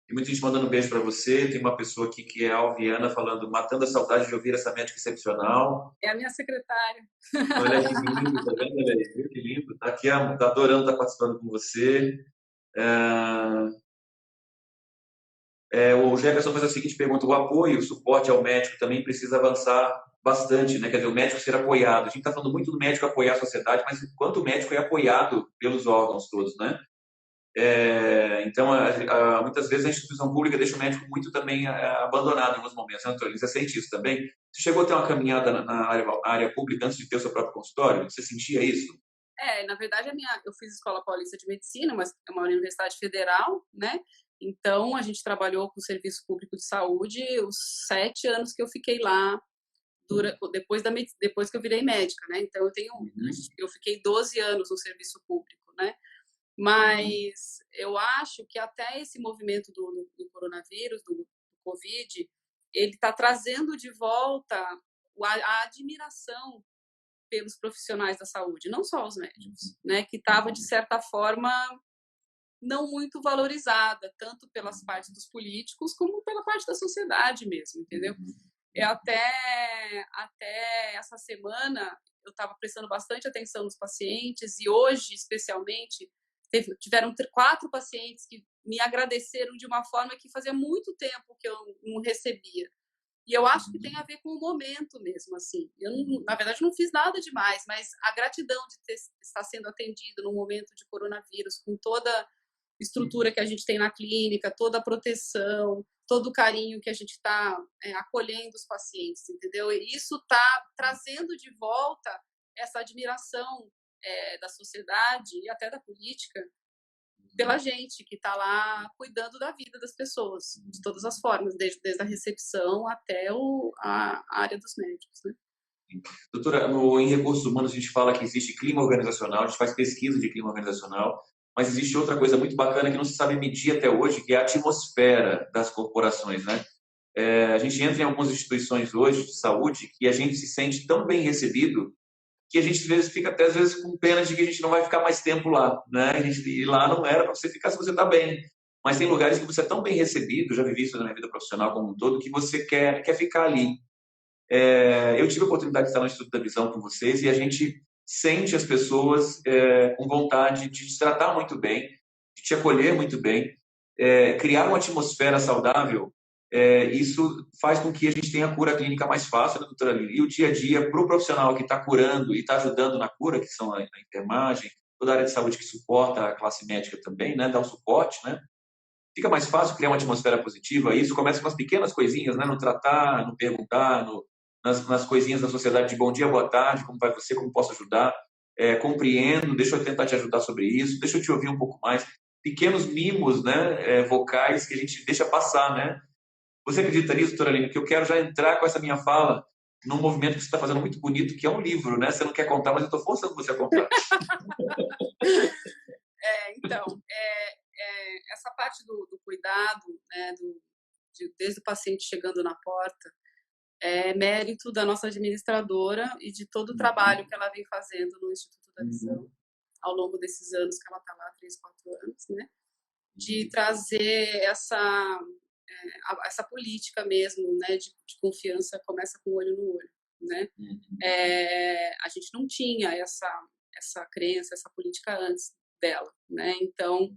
Tem muita gente mandando um beijo para você. Tem uma pessoa aqui que é a Alviana falando, matando a saudade de ouvir essa médica excepcional. É a minha secretária. Olha que lindo, tá vendo, Lele? Que lindo. Tá aqui, tá adorando estar participando com você. O Jefferson faz a seguinte pergunta: o apoio, o suporte ao médico também precisa avançar bastante, né? Quer dizer, o médico ser apoiado. A gente está falando muito do médico apoiar a sociedade, mas enquanto o médico é apoiado pelos órgãos todos, né? Então, muitas vezes a instituição pública deixa o médico muito também abandonado em alguns momentos. Antônio, você sente isso também? Você chegou a ter uma caminhada na área pública antes de ter o seu próprio consultório? Você sentia isso? Na verdade, eu fiz Escola Paulista de Medicina, mas é uma universidade federal, né? Então, a gente trabalhou com o Serviço Público de Saúde os 7 anos que eu fiquei lá, depois que eu virei médica, né? Então, eu fiquei 12 anos no serviço público, né? Mas eu acho que até esse movimento do coronavírus, do Covid, ele está trazendo de volta a admiração pelos profissionais da saúde, não só os médicos, né? Que estava, de certa forma, não muito valorizada, tanto pelas partes dos políticos como pela parte da sociedade mesmo, entendeu? Até essa semana eu estava prestando bastante atenção nos pacientes e hoje, especialmente, tiveram 4 pacientes que me agradeceram de uma forma que fazia muito tempo que eu não recebia. E eu acho que tem a ver com o momento mesmo, assim. Eu, na verdade, não fiz nada demais, mas a gratidão de estar sendo atendido num momento de coronavírus, com toda a estrutura que a gente tem na clínica, toda a proteção, todo o carinho que a gente está acolhendo os pacientes, entendeu? E isso está trazendo de volta essa admiração da sociedade e até da política pela gente que está lá cuidando da vida das pessoas, de todas as formas, desde a recepção até a área dos médicos, né? Doutora, em recursos humanos a gente fala que existe clima organizacional, a gente faz pesquisa de clima organizacional, mas existe outra coisa muito bacana que não se sabe medir até hoje, que é a atmosfera das corporações, né? A gente entra em algumas instituições hoje de saúde que a gente se sente tão bem recebido que a gente às vezes fica até às vezes com pena de que a gente não vai ficar mais tempo lá, né? E lá não era para você ficar se você está bem. Mas tem lugares que você é tão bem recebido, já vivi isso na minha vida profissional como um todo, que você quer ficar ali. Eu tive a oportunidade de estar no Instituto da Visão com vocês e a gente sente as pessoas com vontade de te tratar muito bem, de te acolher muito bem, criar uma atmosfera saudável. Isso faz com que a gente tenha a cura clínica mais fácil, né, doutora Lili? E o dia a dia, para o profissional que está curando e está ajudando na cura, que são a enfermagem, toda a área de saúde que suporta a classe médica também, né, dá o suporte, né? Fica mais fácil criar uma atmosfera positiva. E isso começa com as pequenas coisinhas, né? No tratar, no perguntar, nas coisinhas da sociedade de bom dia, boa tarde, como vai você, como posso ajudar? Compreendo, deixa eu tentar te ajudar sobre isso, deixa eu te ouvir um pouco mais. Pequenos mimos, né? Vocais que a gente deixa passar, né? Você acredita nisso, doutora Aline? Que eu quero já entrar com essa minha fala num movimento que você está fazendo muito bonito, que é um livro, né? Você não quer contar, mas eu estou forçando você a contar. Então, essa parte do cuidado, né, desde o paciente chegando na porta, é mérito da nossa administradora e de todo o trabalho que ela vem fazendo no Instituto da Visão, ao longo desses anos que ela está lá, 3, 4 anos, né? De trazer essa política mesmo, né, de confiança, começa com o olho no olho, né? A gente não tinha essa crença, essa política antes dela, né? Então,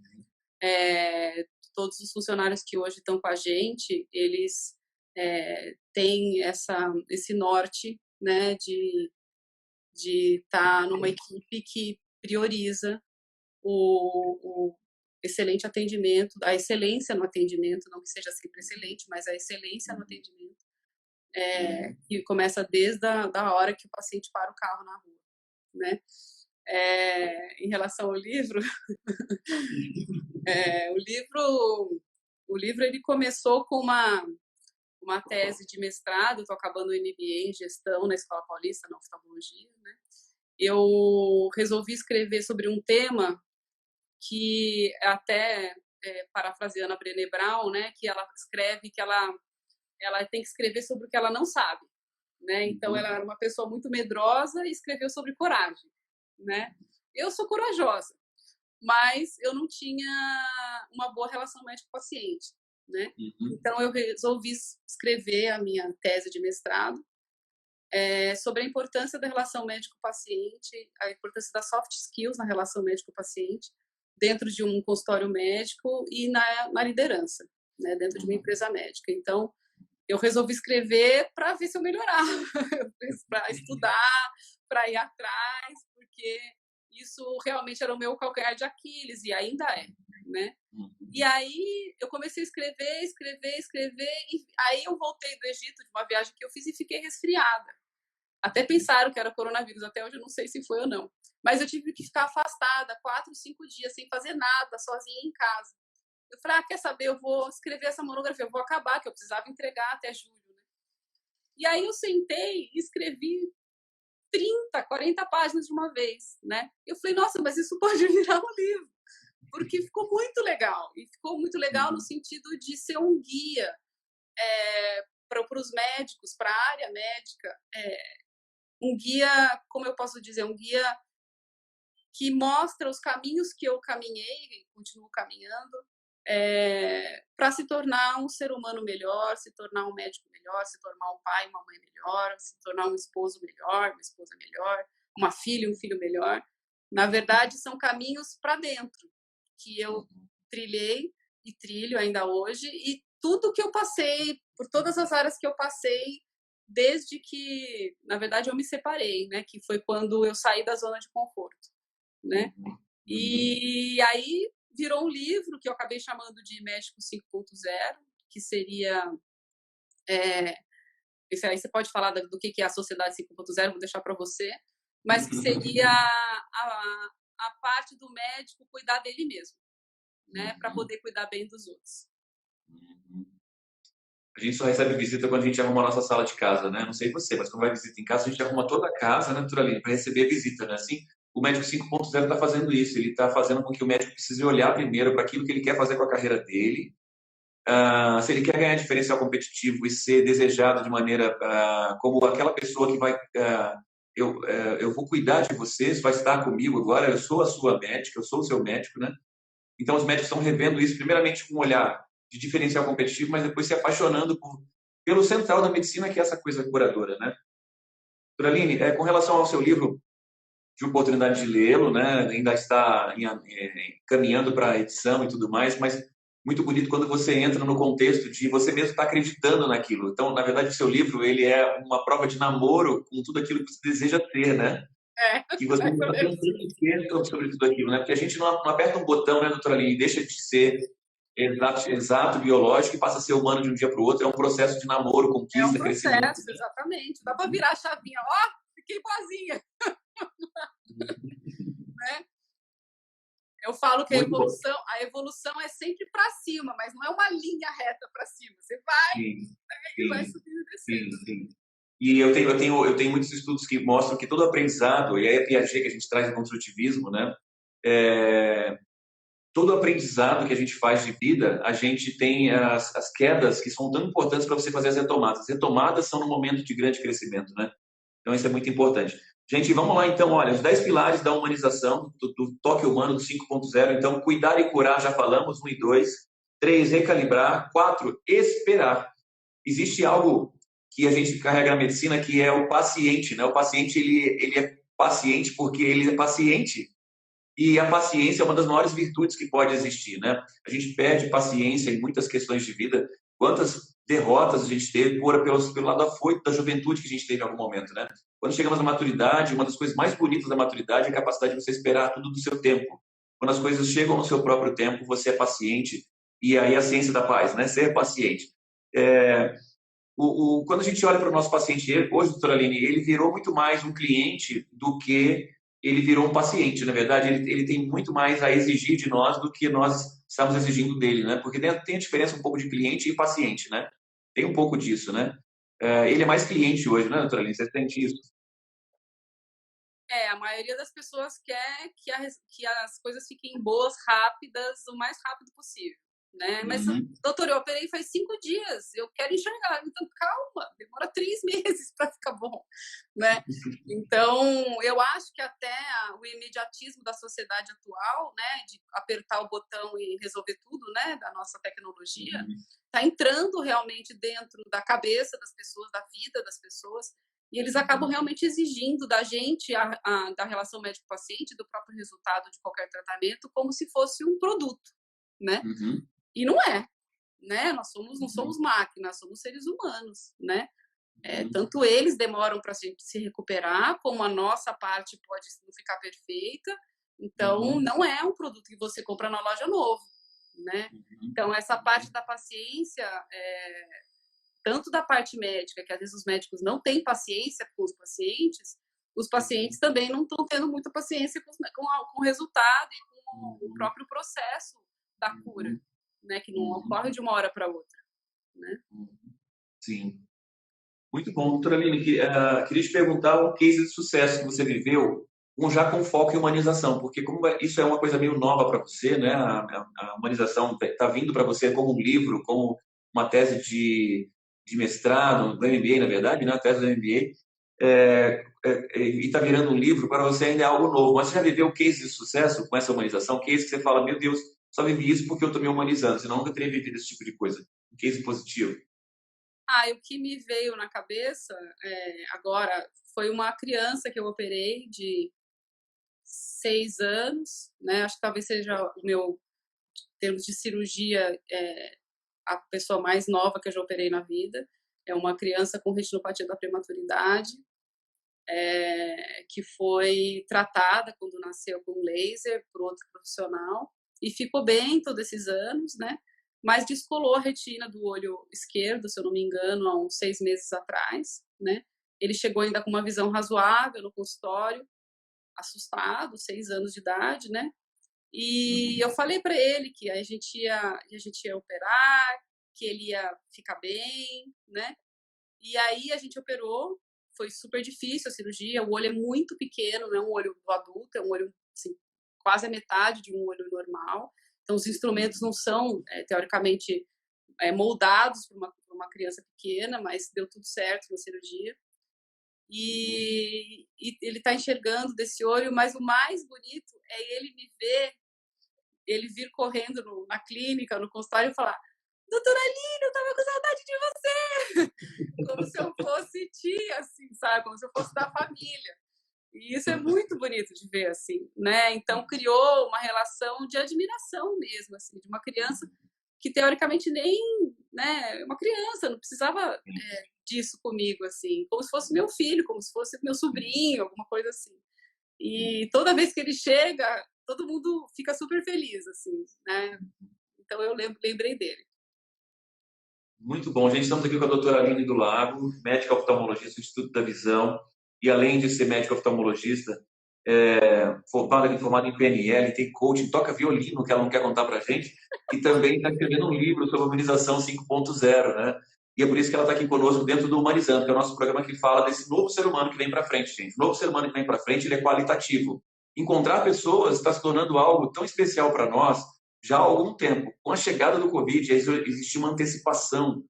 todos os funcionários que hoje estão com a gente, eles têm esse norte, né, de estar numa equipe que prioriza o excelente atendimento, a excelência no atendimento, não que seja sempre excelente, mas a excelência no atendimento, que começa desde a hora que o paciente para o carro na rua, né? Em relação ao livro, o livro ele começou com uma tese de mestrado, estou acabando o MBA em gestão na Escola Paulista, na oftalmologia, né? Eu resolvi escrever sobre um tema que até parafraseando a Brené Brown, né, que ela escreve que ela tem que escrever sobre o que ela não sabe, né? Então ela era uma pessoa muito medrosa e escreveu sobre coragem, né? Eu sou corajosa, mas eu não tinha uma boa relação médico-paciente, né? Então eu resolvi escrever a minha tese de mestrado sobre a importância da relação médico-paciente, a importância das soft skills na relação médico-paciente, dentro de um consultório médico e na liderança, né, dentro de uma empresa médica. Então, eu resolvi escrever para ver se eu melhorava, para estudar, para ir atrás, porque isso realmente era o meu calcanhar de Aquiles, e ainda é, né? E aí eu comecei a escrever, e aí eu voltei do Egito, de uma viagem que eu fiz, e fiquei resfriada. Até pensaram que era coronavírus, até hoje eu não sei se foi ou não. Mas eu tive que ficar afastada 4, 5 dias, sem fazer nada, sozinha em casa. Eu falei, quer saber, eu vou escrever essa monografia, eu vou acabar, que eu precisava entregar até julho, né? E aí eu sentei e escrevi 30, 40 páginas de uma vez, né? Eu falei, nossa, mas isso pode virar um livro, porque ficou muito legal. E ficou muito legal no sentido de ser um guia para os médicos, para a área médica, um guia, como eu posso dizer, um guia que mostra os caminhos que eu caminhei e continuo caminhando para se tornar um ser humano melhor, se tornar um médico melhor, se tornar um pai, uma mãe melhor, se tornar um esposo melhor, uma esposa melhor, uma filha, um filho melhor. Na verdade, são caminhos para dentro que eu trilhei e trilho ainda hoje, e tudo que eu passei, por todas as áreas que eu passei, desde que, na verdade, eu me separei, né? Que foi quando eu saí da zona de conforto, né? E aí virou um livro que eu acabei chamando de Médico 5.0, que seria... Esse aí você pode falar do que é a Sociedade 5.0, vou deixar para você, mas que seria a parte do médico cuidar dele mesmo, né? Para poder cuidar bem dos outros. A gente só recebe visita quando a gente arruma a nossa sala de casa, né? Não sei você, mas quando vai visita em casa, a gente arruma toda a casa, né, Turaline, para receber visita, né? Assim, o médico 5.0 está fazendo isso. Ele está fazendo com que o médico precise olhar primeiro para aquilo que ele quer fazer com a carreira dele. Se ele quer ganhar diferencial competitivo e ser desejado de maneira como aquela pessoa que vai... eu vou cuidar de vocês, vai estar comigo agora, eu sou a sua médica, eu sou o seu médico, né? Então, os médicos estão revendo isso, primeiramente com um olhar de diferencial competitivo, mas depois se apaixonando pelo central da medicina, que é essa coisa curadora, né? Turaline, com relação ao seu livro, tive oportunidade de lê-lo, né? Ainda está caminhando para a edição e tudo mais, mas muito bonito quando você entra no contexto de você mesmo estar acreditando naquilo. Então, na verdade, o seu livro ele é uma prova de namoro com tudo aquilo que você deseja ter, né? Que você está tendo sobre tudo aquilo, né? Porque a gente não aperta um botão, né, doutora Aline, e deixa de ser exato, biológico, e passa a ser humano de um dia para o outro. É um processo de namoro, conquista, crescimento. É um processo, exatamente. Dá para virar a chavinha. Ó, fiquei boazinha. Né? Eu falo que a evolução é sempre para cima, mas não é uma linha reta para cima. Você vai, vai subindo e descendo. Sim. E eu tenho muitos estudos que mostram que todo aprendizado, e aí é Piaget que a gente traz o construtivismo, né? É, todo aprendizado que a gente faz de vida, a gente tem as quedas que são tão importantes para você fazer as retomadas. As retomadas são no momento de grande crescimento, né? Então, isso é muito importante. Gente, vamos lá então, olha, os 10 pilares da humanização, do toque humano, do 5.0. Então, cuidar e curar, já falamos, 1 e 2. 3, recalibrar. 4, esperar. Existe algo que a gente carrega na medicina que é o paciente, né? O paciente, ele é paciente porque ele é paciente. E a paciência é uma das maiores virtudes que pode existir, né? A gente perde paciência em muitas questões de vida. Quantas derrotas a gente teve pelo lado afoito da juventude que a gente teve em algum momento, né? Quando chegamos à maturidade, uma das coisas mais bonitas da maturidade é a capacidade de você esperar tudo do seu tempo. Quando as coisas chegam no seu próprio tempo, você é paciente. E aí a ciência da paz, né? Ser paciente. É, quando a gente olha para o nosso paciente hoje, doutora Aline, ele virou muito mais um cliente do que ele virou um paciente. Na verdade, ele tem muito mais a exigir de nós do que nós estamos exigindo dele, né? Porque tem a diferença um pouco de cliente e paciente, né? Tem um pouco disso, né? Ele é mais cliente hoje, né, doutora Aline? Você sente isso? A maioria das pessoas quer que as coisas fiquem boas, rápidas, o mais rápido possível, né? Mas, Uhum. doutor, eu operei faz 5 dias, eu quero enxergar. Então, calma, demora 3 meses para ficar bom, né? Então, eu acho que até o imediatismo da sociedade atual, né, de apertar o botão e resolver tudo, né, da nossa tecnologia, está entrando realmente dentro da cabeça das pessoas, da vida das pessoas, e eles acabam realmente exigindo da gente, da relação médico-paciente, do próprio resultado de qualquer tratamento, como se fosse um produto, né? Uhum. E não é, né? Não somos máquinas, somos seres humanos, né? Tanto eles demoram para a gente se recuperar, como a nossa parte pode não ficar perfeita. Então, não é um produto que você compra na loja novo, né? Então, essa parte da paciência, tanto da parte médica, que às vezes os médicos não têm paciência com os pacientes também não estão tendo muita paciência com o resultado e com o próprio processo da cura, né? Que não ocorre de uma hora para outra, né? Sim. Muito bom, doutora Aline. Queria te perguntar um case de sucesso que você viveu, já com foco em humanização, porque como isso é uma coisa meio nova para você, né? A humanização está vindo para você como um livro, como uma tese de mestrado, do MBA, na verdade, né? A tese do MBA, e está virando um livro, para você ainda é algo novo. Mas você já viveu um case de sucesso com essa humanização? Um case que você fala, meu Deus, só vivi isso porque eu estou me humanizando, senão eu nunca teria vivido esse tipo de coisa. Um case positivo. O que me veio na cabeça agora foi uma criança que eu operei de 6 anos, né? Acho que talvez seja o meu, em termos de cirurgia, a pessoa mais nova que eu já operei na vida. É uma criança com retinopatia da prematuridade, que foi tratada quando nasceu com laser por outro profissional e ficou bem todos esses anos, né? Mas descolou a retina do olho esquerdo, se eu não me engano, há uns 6 meses atrás, né? Ele chegou ainda com uma visão razoável no consultório, assustado, 6 anos de idade, né? E eu falei para ele que a gente ia operar, que ele ia ficar bem, né? E aí a gente operou, foi super difícil a cirurgia, o olho é muito pequeno, não é um olho do adulto, é um olho assim, quase a metade de um olho normal. Então os instrumentos não são, teoricamente, moldados para uma criança pequena, mas deu tudo certo na cirurgia. E ele está enxergando desse olho, mas o mais bonito é ele me ver, ele vir correndo na clínica, no consultório e falar: doutora Aline, eu tava com saudade de você! Como se eu fosse tia, assim, sabe? Como se eu fosse da família. E isso é muito bonito de ver, assim, né? Então, criou uma relação de admiração mesmo, assim, de uma criança que, teoricamente, nem, né? Uma criança, não precisava disso comigo, assim. Como se fosse meu filho, como se fosse meu sobrinho, alguma coisa assim. E toda vez que ele chega, todo mundo fica super feliz, assim, né? Então, eu lembrei dele. Muito bom. Gente, estamos aqui com a doutora Aline do Lago, médica oftalmologista do Instituto da Visão, e além de ser médica oftalmologista, formada em PNL, tem coaching, toca violino, que ela não quer contar para a gente, e também está escrevendo um livro sobre a humanização 5.0, né? E é por isso que ela está aqui conosco dentro do Humanizando, que é o nosso programa que fala desse novo ser humano que vem para frente, gente. O novo ser humano que vem para frente, ele é qualitativo. Encontrar pessoas está se tornando algo tão especial para nós já há algum tempo. Com a chegada do Covid, existe uma antecipação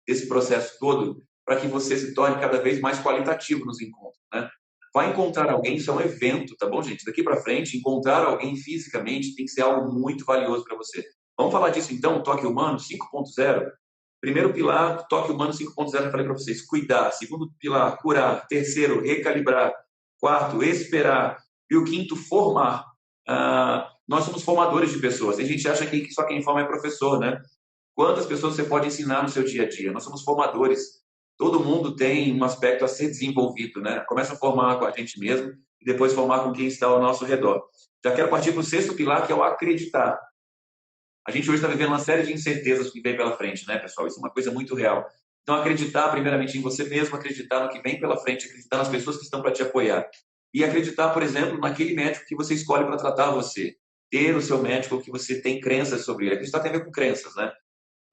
desse processo todo para que você se torne cada vez mais qualitativo nos encontros, né? Vai encontrar alguém, isso é um evento, tá bom, gente? Daqui para frente, encontrar alguém fisicamente tem que ser algo muito valioso para você. Vamos falar disso então, toque humano 5.0? Primeiro pilar, toque humano 5.0, eu falei para vocês, cuidar. Segundo pilar, curar. Terceiro, recalibrar. Quarto, esperar. E o quinto, formar. Nós somos formadores de pessoas. A gente acha que só quem forma é professor, né? Quantas pessoas você pode ensinar no seu dia a dia? Nós somos formadores. Todo mundo tem um aspecto a ser desenvolvido, né? Começa a formar com a gente mesmo e depois formar com quem está ao nosso redor. Já quero partir para o sexto pilar, que é o acreditar. A gente hoje está vivendo uma série de incertezas que vem pela frente, né, pessoal? Isso é uma coisa muito real. Então, acreditar primeiramente em você mesmo, acreditar no que vem pela frente, acreditar nas pessoas que estão para te apoiar. E acreditar, por exemplo, naquele médico que você escolhe para tratar você. Ter o seu médico que você tem crenças sobre ele. Acreditar tem a ver com crenças, né?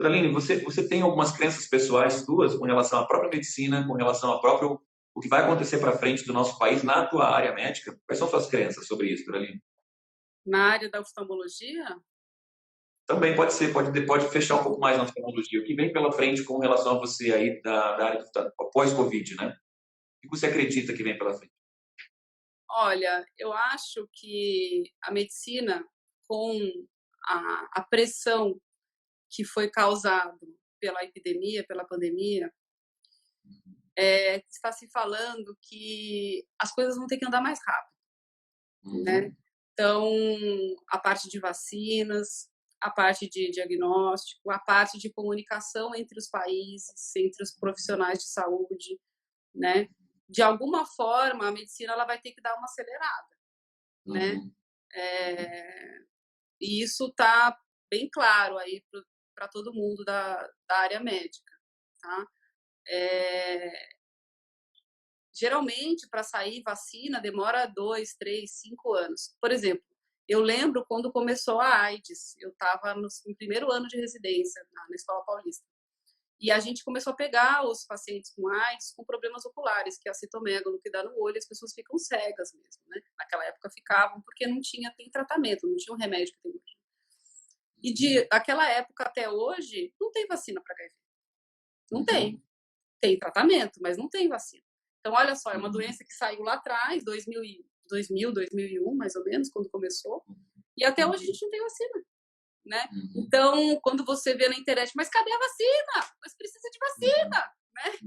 Aline, você tem algumas crenças pessoais suas com relação à própria medicina, com relação ao próprio o que vai acontecer para frente do nosso país na tua área médica? Quais são suas crenças sobre isso, Aline? Na área da oftalmologia, Também pode ser, pode fechar um pouco mais na tecnologia. O que vem pela frente com relação a você aí da área pós-Covid, né? O que você acredita que vem pela frente? olha, eu acho que a medicina, com a pressão que foi causado pela epidemia, pela pandemia, está se falando que as coisas vão ter que andar mais rápido, né? Então, a parte de vacinas, a parte de diagnóstico, a parte de comunicação entre os países, entre os profissionais de saúde, né? De alguma forma, a medicina ela vai ter que dar uma acelerada, né? E isso está bem claro aí para todo mundo da área médica, tá? Geralmente, para sair vacina, demora 2, 3, 5 anos. Por exemplo, eu lembro quando começou a AIDS, eu estava no primeiro ano de residência na Escola Paulista. E a gente começou a pegar os pacientes com AIDS com problemas oculares, que é a citomegalo, que dá no olho, as pessoas ficam cegas mesmo, né? Naquela época ficavam, porque não tem tratamento, não tinha um remédio que tem hoje. E daquela época até hoje, não tem vacina para HIV. Não tem. Tem tratamento, mas não tem vacina. Então, olha só, é uma doença que saiu lá atrás, 2000, 2001, mais ou menos, quando começou, e até hoje a gente não tem vacina, né? Então, quando você vê na internet, mas cadê a vacina? Mas precisa de vacina, né?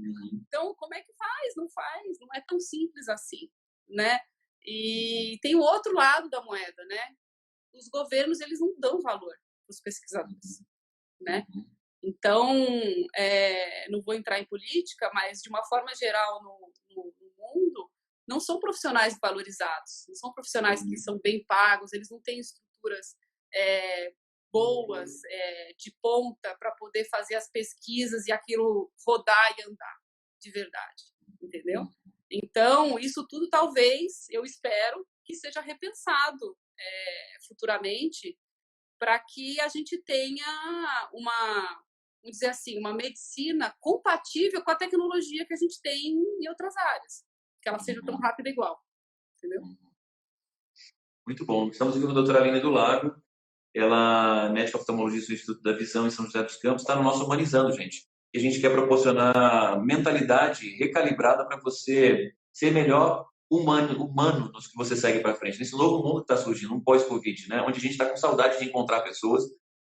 Então, como é que faz? Não faz, não é tão simples assim, né? E tem o outro lado da moeda, né? Os governos, eles não dão valor para os pesquisadores, né? Então, não vou entrar em política, mas de uma forma geral no mundo, não são profissionais valorizados, não são profissionais que são bem pagos, eles não têm estruturas boas, de ponta, para poder fazer as pesquisas e aquilo rodar e andar de verdade, entendeu? Então, isso tudo talvez, eu espero, que seja repensado futuramente, para que a gente tenha vamos dizer assim, uma medicina compatível com a tecnologia que a gente tem em outras áreas, que ela seja tão rápida igual, entendeu? Muito bom. Estamos aqui com a doutora Aline do Lago, ela é médica oftalmologista do Instituto da Visão em São José dos Campos, está no nosso Humanizando, gente. E a gente quer proporcionar mentalidade recalibrada para você ser melhor humano nos que você segue para frente. Nesse novo mundo que está surgindo, um pós-Covid, né? Onde a gente está com saudade de encontrar pessoas,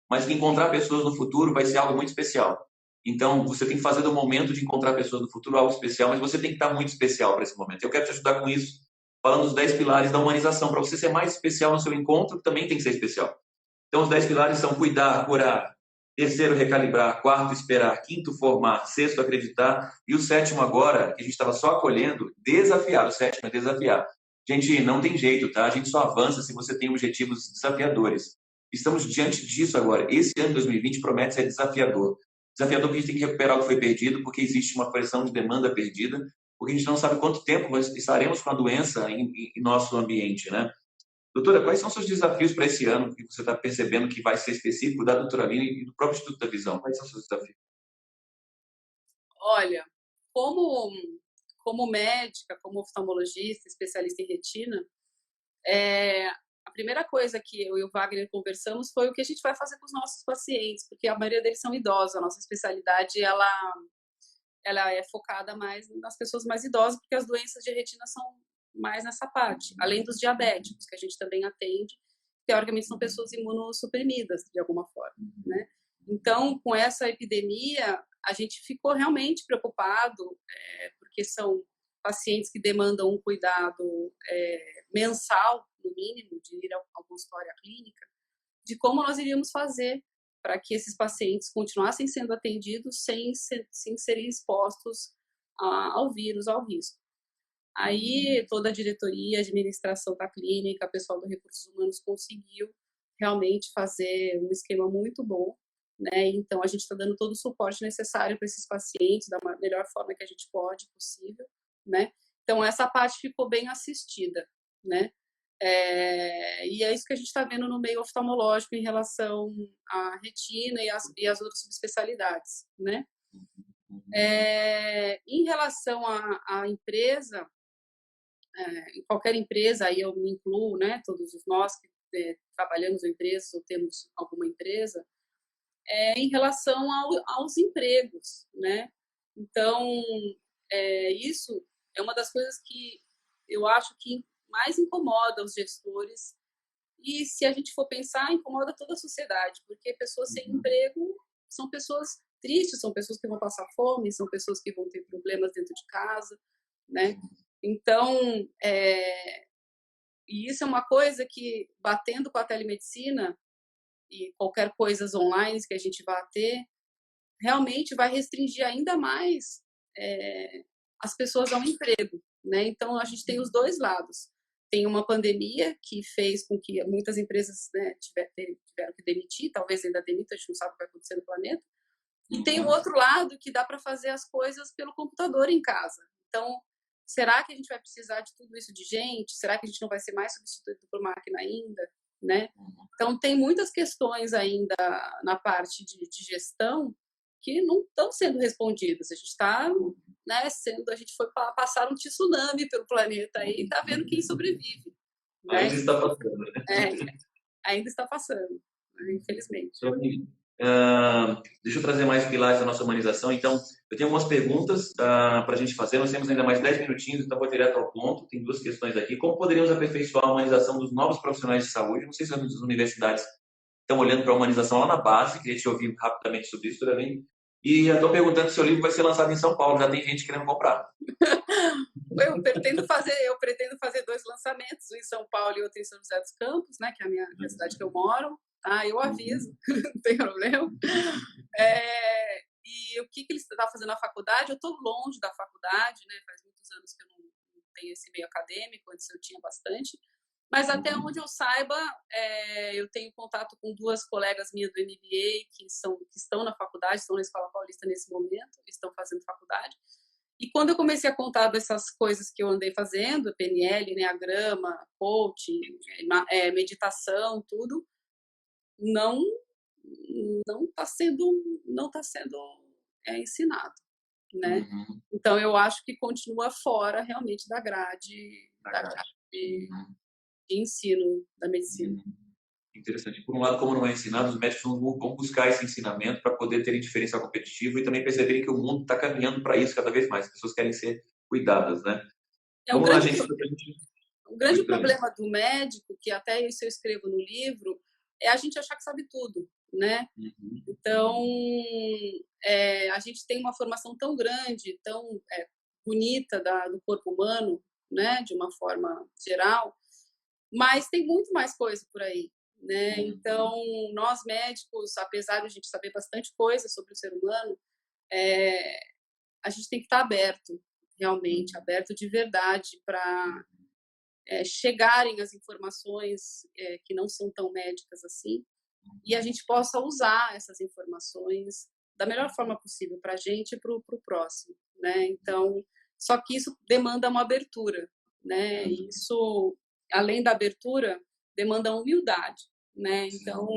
mas que encontrar pessoas no futuro vai ser algo muito especial. Então, você tem que fazer do momento de encontrar pessoas no futuro algo especial, mas você tem que estar muito especial para esse momento. Eu quero te ajudar com isso, falando dos 10 pilares da humanização. Para você ser mais especial no seu encontro, também tem que ser especial. Então, os 10 pilares são cuidar, curar. Terceiro, recalibrar. Quarto, esperar. Quinto, formar. Sexto, acreditar. E o sétimo agora, que a gente estava só acolhendo, desafiar. O sétimo é desafiar. Gente, não tem jeito, tá? A gente só avança se você tem objetivos desafiadores. Estamos diante disso agora. Esse ano de 2020 promete ser desafiador. Desafiador porque a gente tem que recuperar o que foi perdido, porque existe uma pressão de demanda perdida, porque a gente não sabe quanto tempo estaremos com a doença em nosso ambiente, né? Doutora, quais são os seus desafios para esse ano que você está percebendo que vai ser específico da doutora Aline e do próprio Instituto da Visão? Quais são os seus desafios? Olha, como, como médica, como oftalmologista, especialista em retina, a primeira coisa que eu e o Wagner conversamos foi o que a gente vai fazer com os nossos pacientes, porque a maioria deles são idosos. A nossa especialidade, ela é focada mais nas pessoas mais idosas, porque as doenças de retina são mais nessa parte, além dos diabéticos, que a gente também atende, teoricamente são pessoas imunossuprimidas, de alguma forma, né? Então, com essa epidemia, a gente ficou realmente preocupado, porque são pacientes que demandam um cuidado mensal, no mínimo, de ir ao consultório clínica, de como nós iríamos fazer para que esses pacientes continuassem sendo atendidos sem serem expostos ao vírus, ao risco. Aí toda a diretoria, a administração da clínica, o pessoal do Recursos Humanos conseguiu realmente fazer um esquema muito bom, né? Então a gente está dando todo o suporte necessário para esses pacientes da melhor forma que a gente pode, possível, né? Então essa parte ficou bem assistida, né? E é isso que a gente está vendo no meio oftalmológico em relação à retina e as outras subespecialidades, né? Em relação à empresa, em qualquer empresa, aí eu me incluo, né? Todos nós que trabalhamos em empresas ou temos alguma empresa, em relação aos empregos, né? Então, isso é uma das coisas que eu acho que mais incomoda os gestores e, se a gente for pensar, incomoda toda a sociedade, porque pessoas sem emprego são pessoas tristes, são pessoas que vão passar fome, são pessoas que vão ter problemas dentro de casa, né? Então, e isso é uma coisa que, batendo com a telemedicina e qualquer coisas online que a gente vá ter, realmente vai restringir ainda mais as pessoas ao emprego, né? Então, a gente tem os dois lados. Tem uma pandemia que fez com que muitas empresas, né, tiveram que demitir, talvez ainda demitam, a gente não sabe o que vai acontecer no planeta. E tem o outro lado que dá para fazer as coisas pelo computador em casa. Então, será que a gente vai precisar de tudo isso de gente? Será que a gente não vai ser mais substituído por máquina ainda, né? Então, tem muitas questões ainda na parte de gestão que não estão sendo respondidas. A gente está, né, a gente foi passar um tsunami pelo planeta aí e está vendo quem sobrevive. Né? Ainda está passando, né? Ainda está passando, né, infelizmente. Deixa eu trazer mais pilares da nossa humanização. Então, eu tenho algumas perguntas para a gente fazer. Nós temos ainda mais 10 minutinhos, então vou direto ao ponto. Tem duas questões aqui. Como poderíamos aperfeiçoar a humanização dos novos profissionais de saúde? Não sei se as universidades estão olhando para a humanização lá na base. Queria te ouvir rapidamente sobre isso, também. E eu estou perguntando se o livro vai ser lançado em São Paulo. Já tem gente querendo comprar. Eu pretendo fazer 2 lançamentos, um em São Paulo e outro em São José dos Campos, né, que é a minha cidade que eu moro. Tá? Eu aviso, não tem problema. E o que ele está fazendo na faculdade? Eu estou longe da faculdade, né? Faz muitos anos que eu não tenho esse meio acadêmico, antes eu tinha bastante. Mas até onde eu saiba, eu tenho contato com 2 colegas minhas do MBA que estão na faculdade, estão na Escola Paulista nesse momento, estão fazendo faculdade. E quando eu comecei a contar dessas coisas que eu andei fazendo, PNL, Enneagrama, coaching, meditação, tudo, não está sendo ensinado, né? Então eu acho que continua fora realmente da grade de ensino da medicina. Interessante. Por um lado, como não é ensinado, os médicos vão buscar esse ensinamento para poder terem diferencial competitivo e também perceberem que o mundo está caminhando para isso cada vez mais. As pessoas querem ser cuidadas, né? Vamos lá, gente. Um grande problema do médico, que até isso eu escrevo no livro, é a gente achar que sabe tudo, né? Então, a gente tem uma formação tão grande, tão bonita do corpo humano, né? De uma forma geral, mas tem muito mais coisa por aí, né? Então, nós médicos, apesar de a gente saber bastante coisa sobre o ser humano, a gente tem que estar aberto, realmente, aberto de verdade para chegarem as informações que não são tão médicas assim, e a gente possa usar essas informações da melhor forma possível para a gente e para o próximo, né? Então, só que isso demanda uma abertura, né? E isso, além da abertura, demanda humildade, né? Então,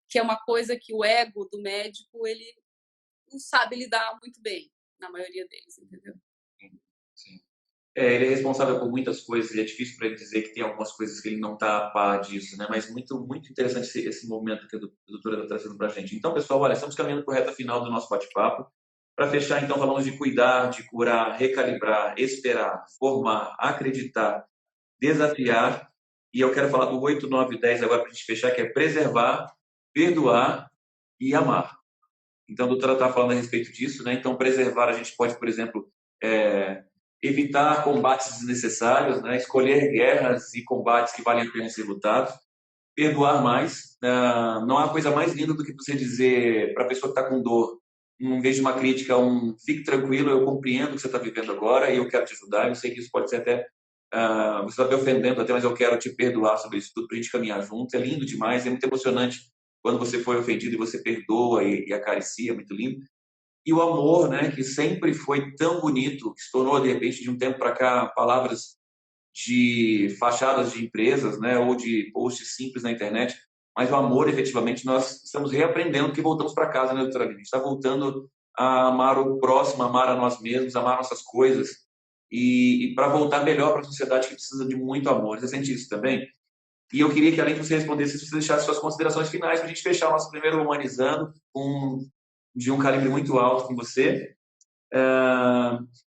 que é uma coisa que o ego do médico ele não sabe lidar muito bem, na maioria deles, entendeu? Sim. Ele é responsável por muitas coisas, e é difícil para ele dizer que tem algumas coisas que ele não está a par disso, né? Mas muito, muito interessante esse momento que a doutora está trazendo para a gente. Então, pessoal, olha, estamos caminhando para a reta final do nosso bate-papo. Para fechar, então, falamos de cuidar, de curar, recalibrar, esperar, formar, acreditar, desafiar. E eu quero falar do 8, 9 e 10 agora para a gente fechar, que é preservar, perdoar e amar. Então, a doutora está falando a respeito disso, né? Então, preservar, a gente pode, por exemplo, evitar combates desnecessários, né? Escolher guerras e combates que valem a pena ser lutados. Perdoar mais. Não há coisa mais linda do que você dizer para a pessoa que está com dor, em vez de uma crítica, fique tranquilo, eu compreendo o que você está vivendo agora e eu quero te ajudar. Eu sei que isso pode ser até, você está me ofendendo até, mas eu quero te perdoar sobre isso tudo para a gente caminhar junto. É lindo demais, é muito emocionante quando você foi ofendido e você perdoa e acaricia, é muito lindo. E o amor, né, que sempre foi tão bonito, que se tornou, de repente, de um tempo para cá, palavras de fachadas de empresas, né, ou de posts simples na internet, mas o amor, efetivamente, nós estamos reaprendendo que voltamos para casa, né, doutora Aline? A gente está voltando a amar o próximo, amar a nós mesmos, amar nossas coisas, e para voltar melhor para a sociedade que precisa de muito amor. Você sente isso também? E eu queria que, além de você respondesse, você deixasse suas considerações finais para a gente fechar o nosso primeiro Humanizando de um calibre muito alto com você.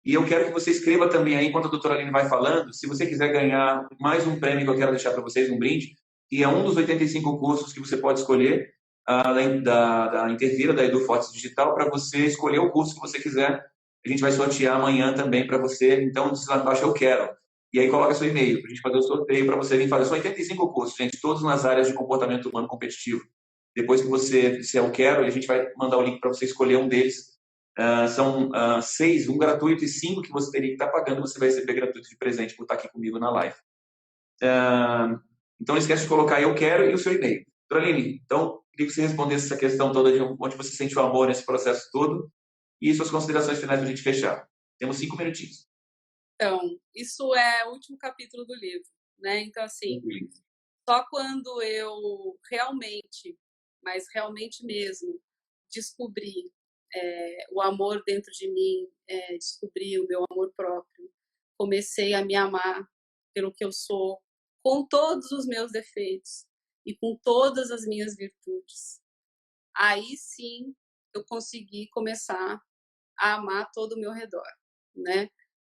E eu quero que você escreva também aí, enquanto a doutora Aline vai falando, se você quiser ganhar mais um prêmio que eu quero deixar para vocês, um brinde, que é um dos 85 cursos que você pode escolher da Intervira, da Edu Fortes Digital, para você escolher o curso que você quiser. A gente vai sortear amanhã também para você. Então, diz lá embaixo, eu quero. E aí coloca seu e-mail para a gente fazer o sorteio para você vir fazer. São 85 cursos, gente, todos nas áreas de comportamento humano competitivo. Depois que você disser eu quero, a gente vai mandar o link para você escolher um deles. São 6, um gratuito, e 5 que você teria que estar pagando, você vai receber gratuito de presente por estar aqui comigo na live. Então, não esquece de colocar eu quero e o seu e-mail. Doutora Aline, então, queria que você respondesse essa questão toda de onde você sentiu amor nesse processo todo e suas considerações finais para a gente fechar. Temos 5 minutinhos. Então, isso é o último capítulo do livro, né? Então, assim, só quando eu realmente, mas realmente mesmo, descobri o amor dentro de mim, descobri o meu amor próprio, comecei a me amar pelo que eu sou, com todos os meus defeitos e com todas as minhas virtudes. Aí sim eu consegui começar a amar todo o meu redor, né?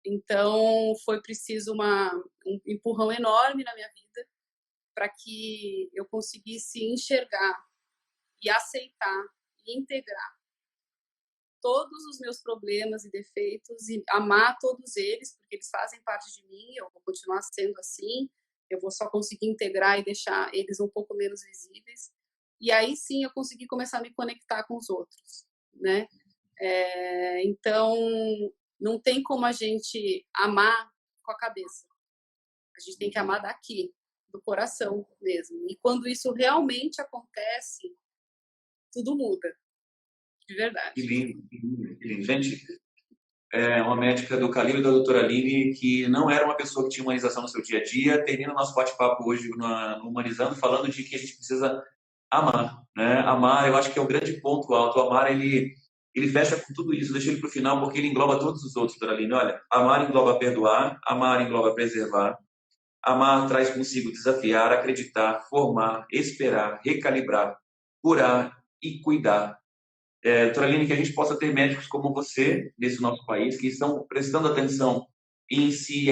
Então foi preciso um empurrão enorme na minha vida para que eu conseguisse enxergar e aceitar e integrar todos os meus problemas e defeitos e amar todos eles, porque eles fazem parte de mim, eu vou continuar sendo assim, eu vou só conseguir integrar e deixar eles um pouco menos visíveis. E aí sim eu consegui começar a me conectar com os outros, né? Então, não tem como a gente amar com a cabeça. A gente tem que amar daqui, do coração mesmo. E quando isso realmente acontece, tudo muda. De verdade. Que lindo, que lindo, que lindo. Gente, uma médica do calibre da doutora Aline, que não era uma pessoa que tinha humanização no seu dia a dia, termina o nosso bate-papo hoje no Humanizando, falando de que a gente precisa amar, né? Amar, eu acho que é o grande ponto alto. O amar, ele fecha com tudo isso, deixa ele para o final, porque ele engloba todos os outros, doutora Aline. Olha, amar engloba perdoar, amar engloba preservar, amar traz consigo desafiar, acreditar, formar, esperar, recalibrar, curar e cuidar. Doutora Aline, que a gente possa ter médicos como você nesse nosso país, que estão prestando atenção em se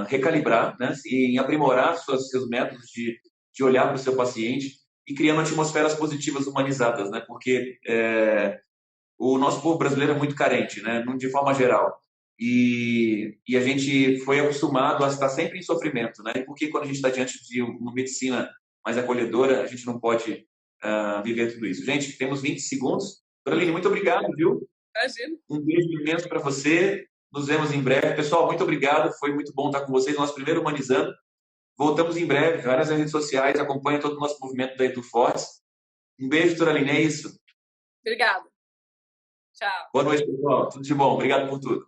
recalibrar, né? Em aprimorar seus métodos de olhar para o seu paciente e criando atmosferas positivas humanizadas, né? Porque o nosso povo brasileiro é muito carente, né? De forma geral. E a gente foi acostumado a estar sempre em sofrimento, né? E por que quando a gente está diante de uma medicina mais acolhedora, a gente não pode viver tudo isso? Gente, temos 20 segundos. Doutora Aline, muito obrigado, viu? Imagina. Um beijo imenso para você. Nos vemos em breve. Pessoal, muito obrigado. Foi muito bom estar com vocês. Nosso primeiro Humanizando. Voltamos em breve. Várias redes sociais. Acompanha todo o nosso movimento da Edu Fortes. Um beijo, doutora Aline. É isso. Obrigada. Tchau. Boa noite, pessoal. Tudo de bom. Obrigado por tudo.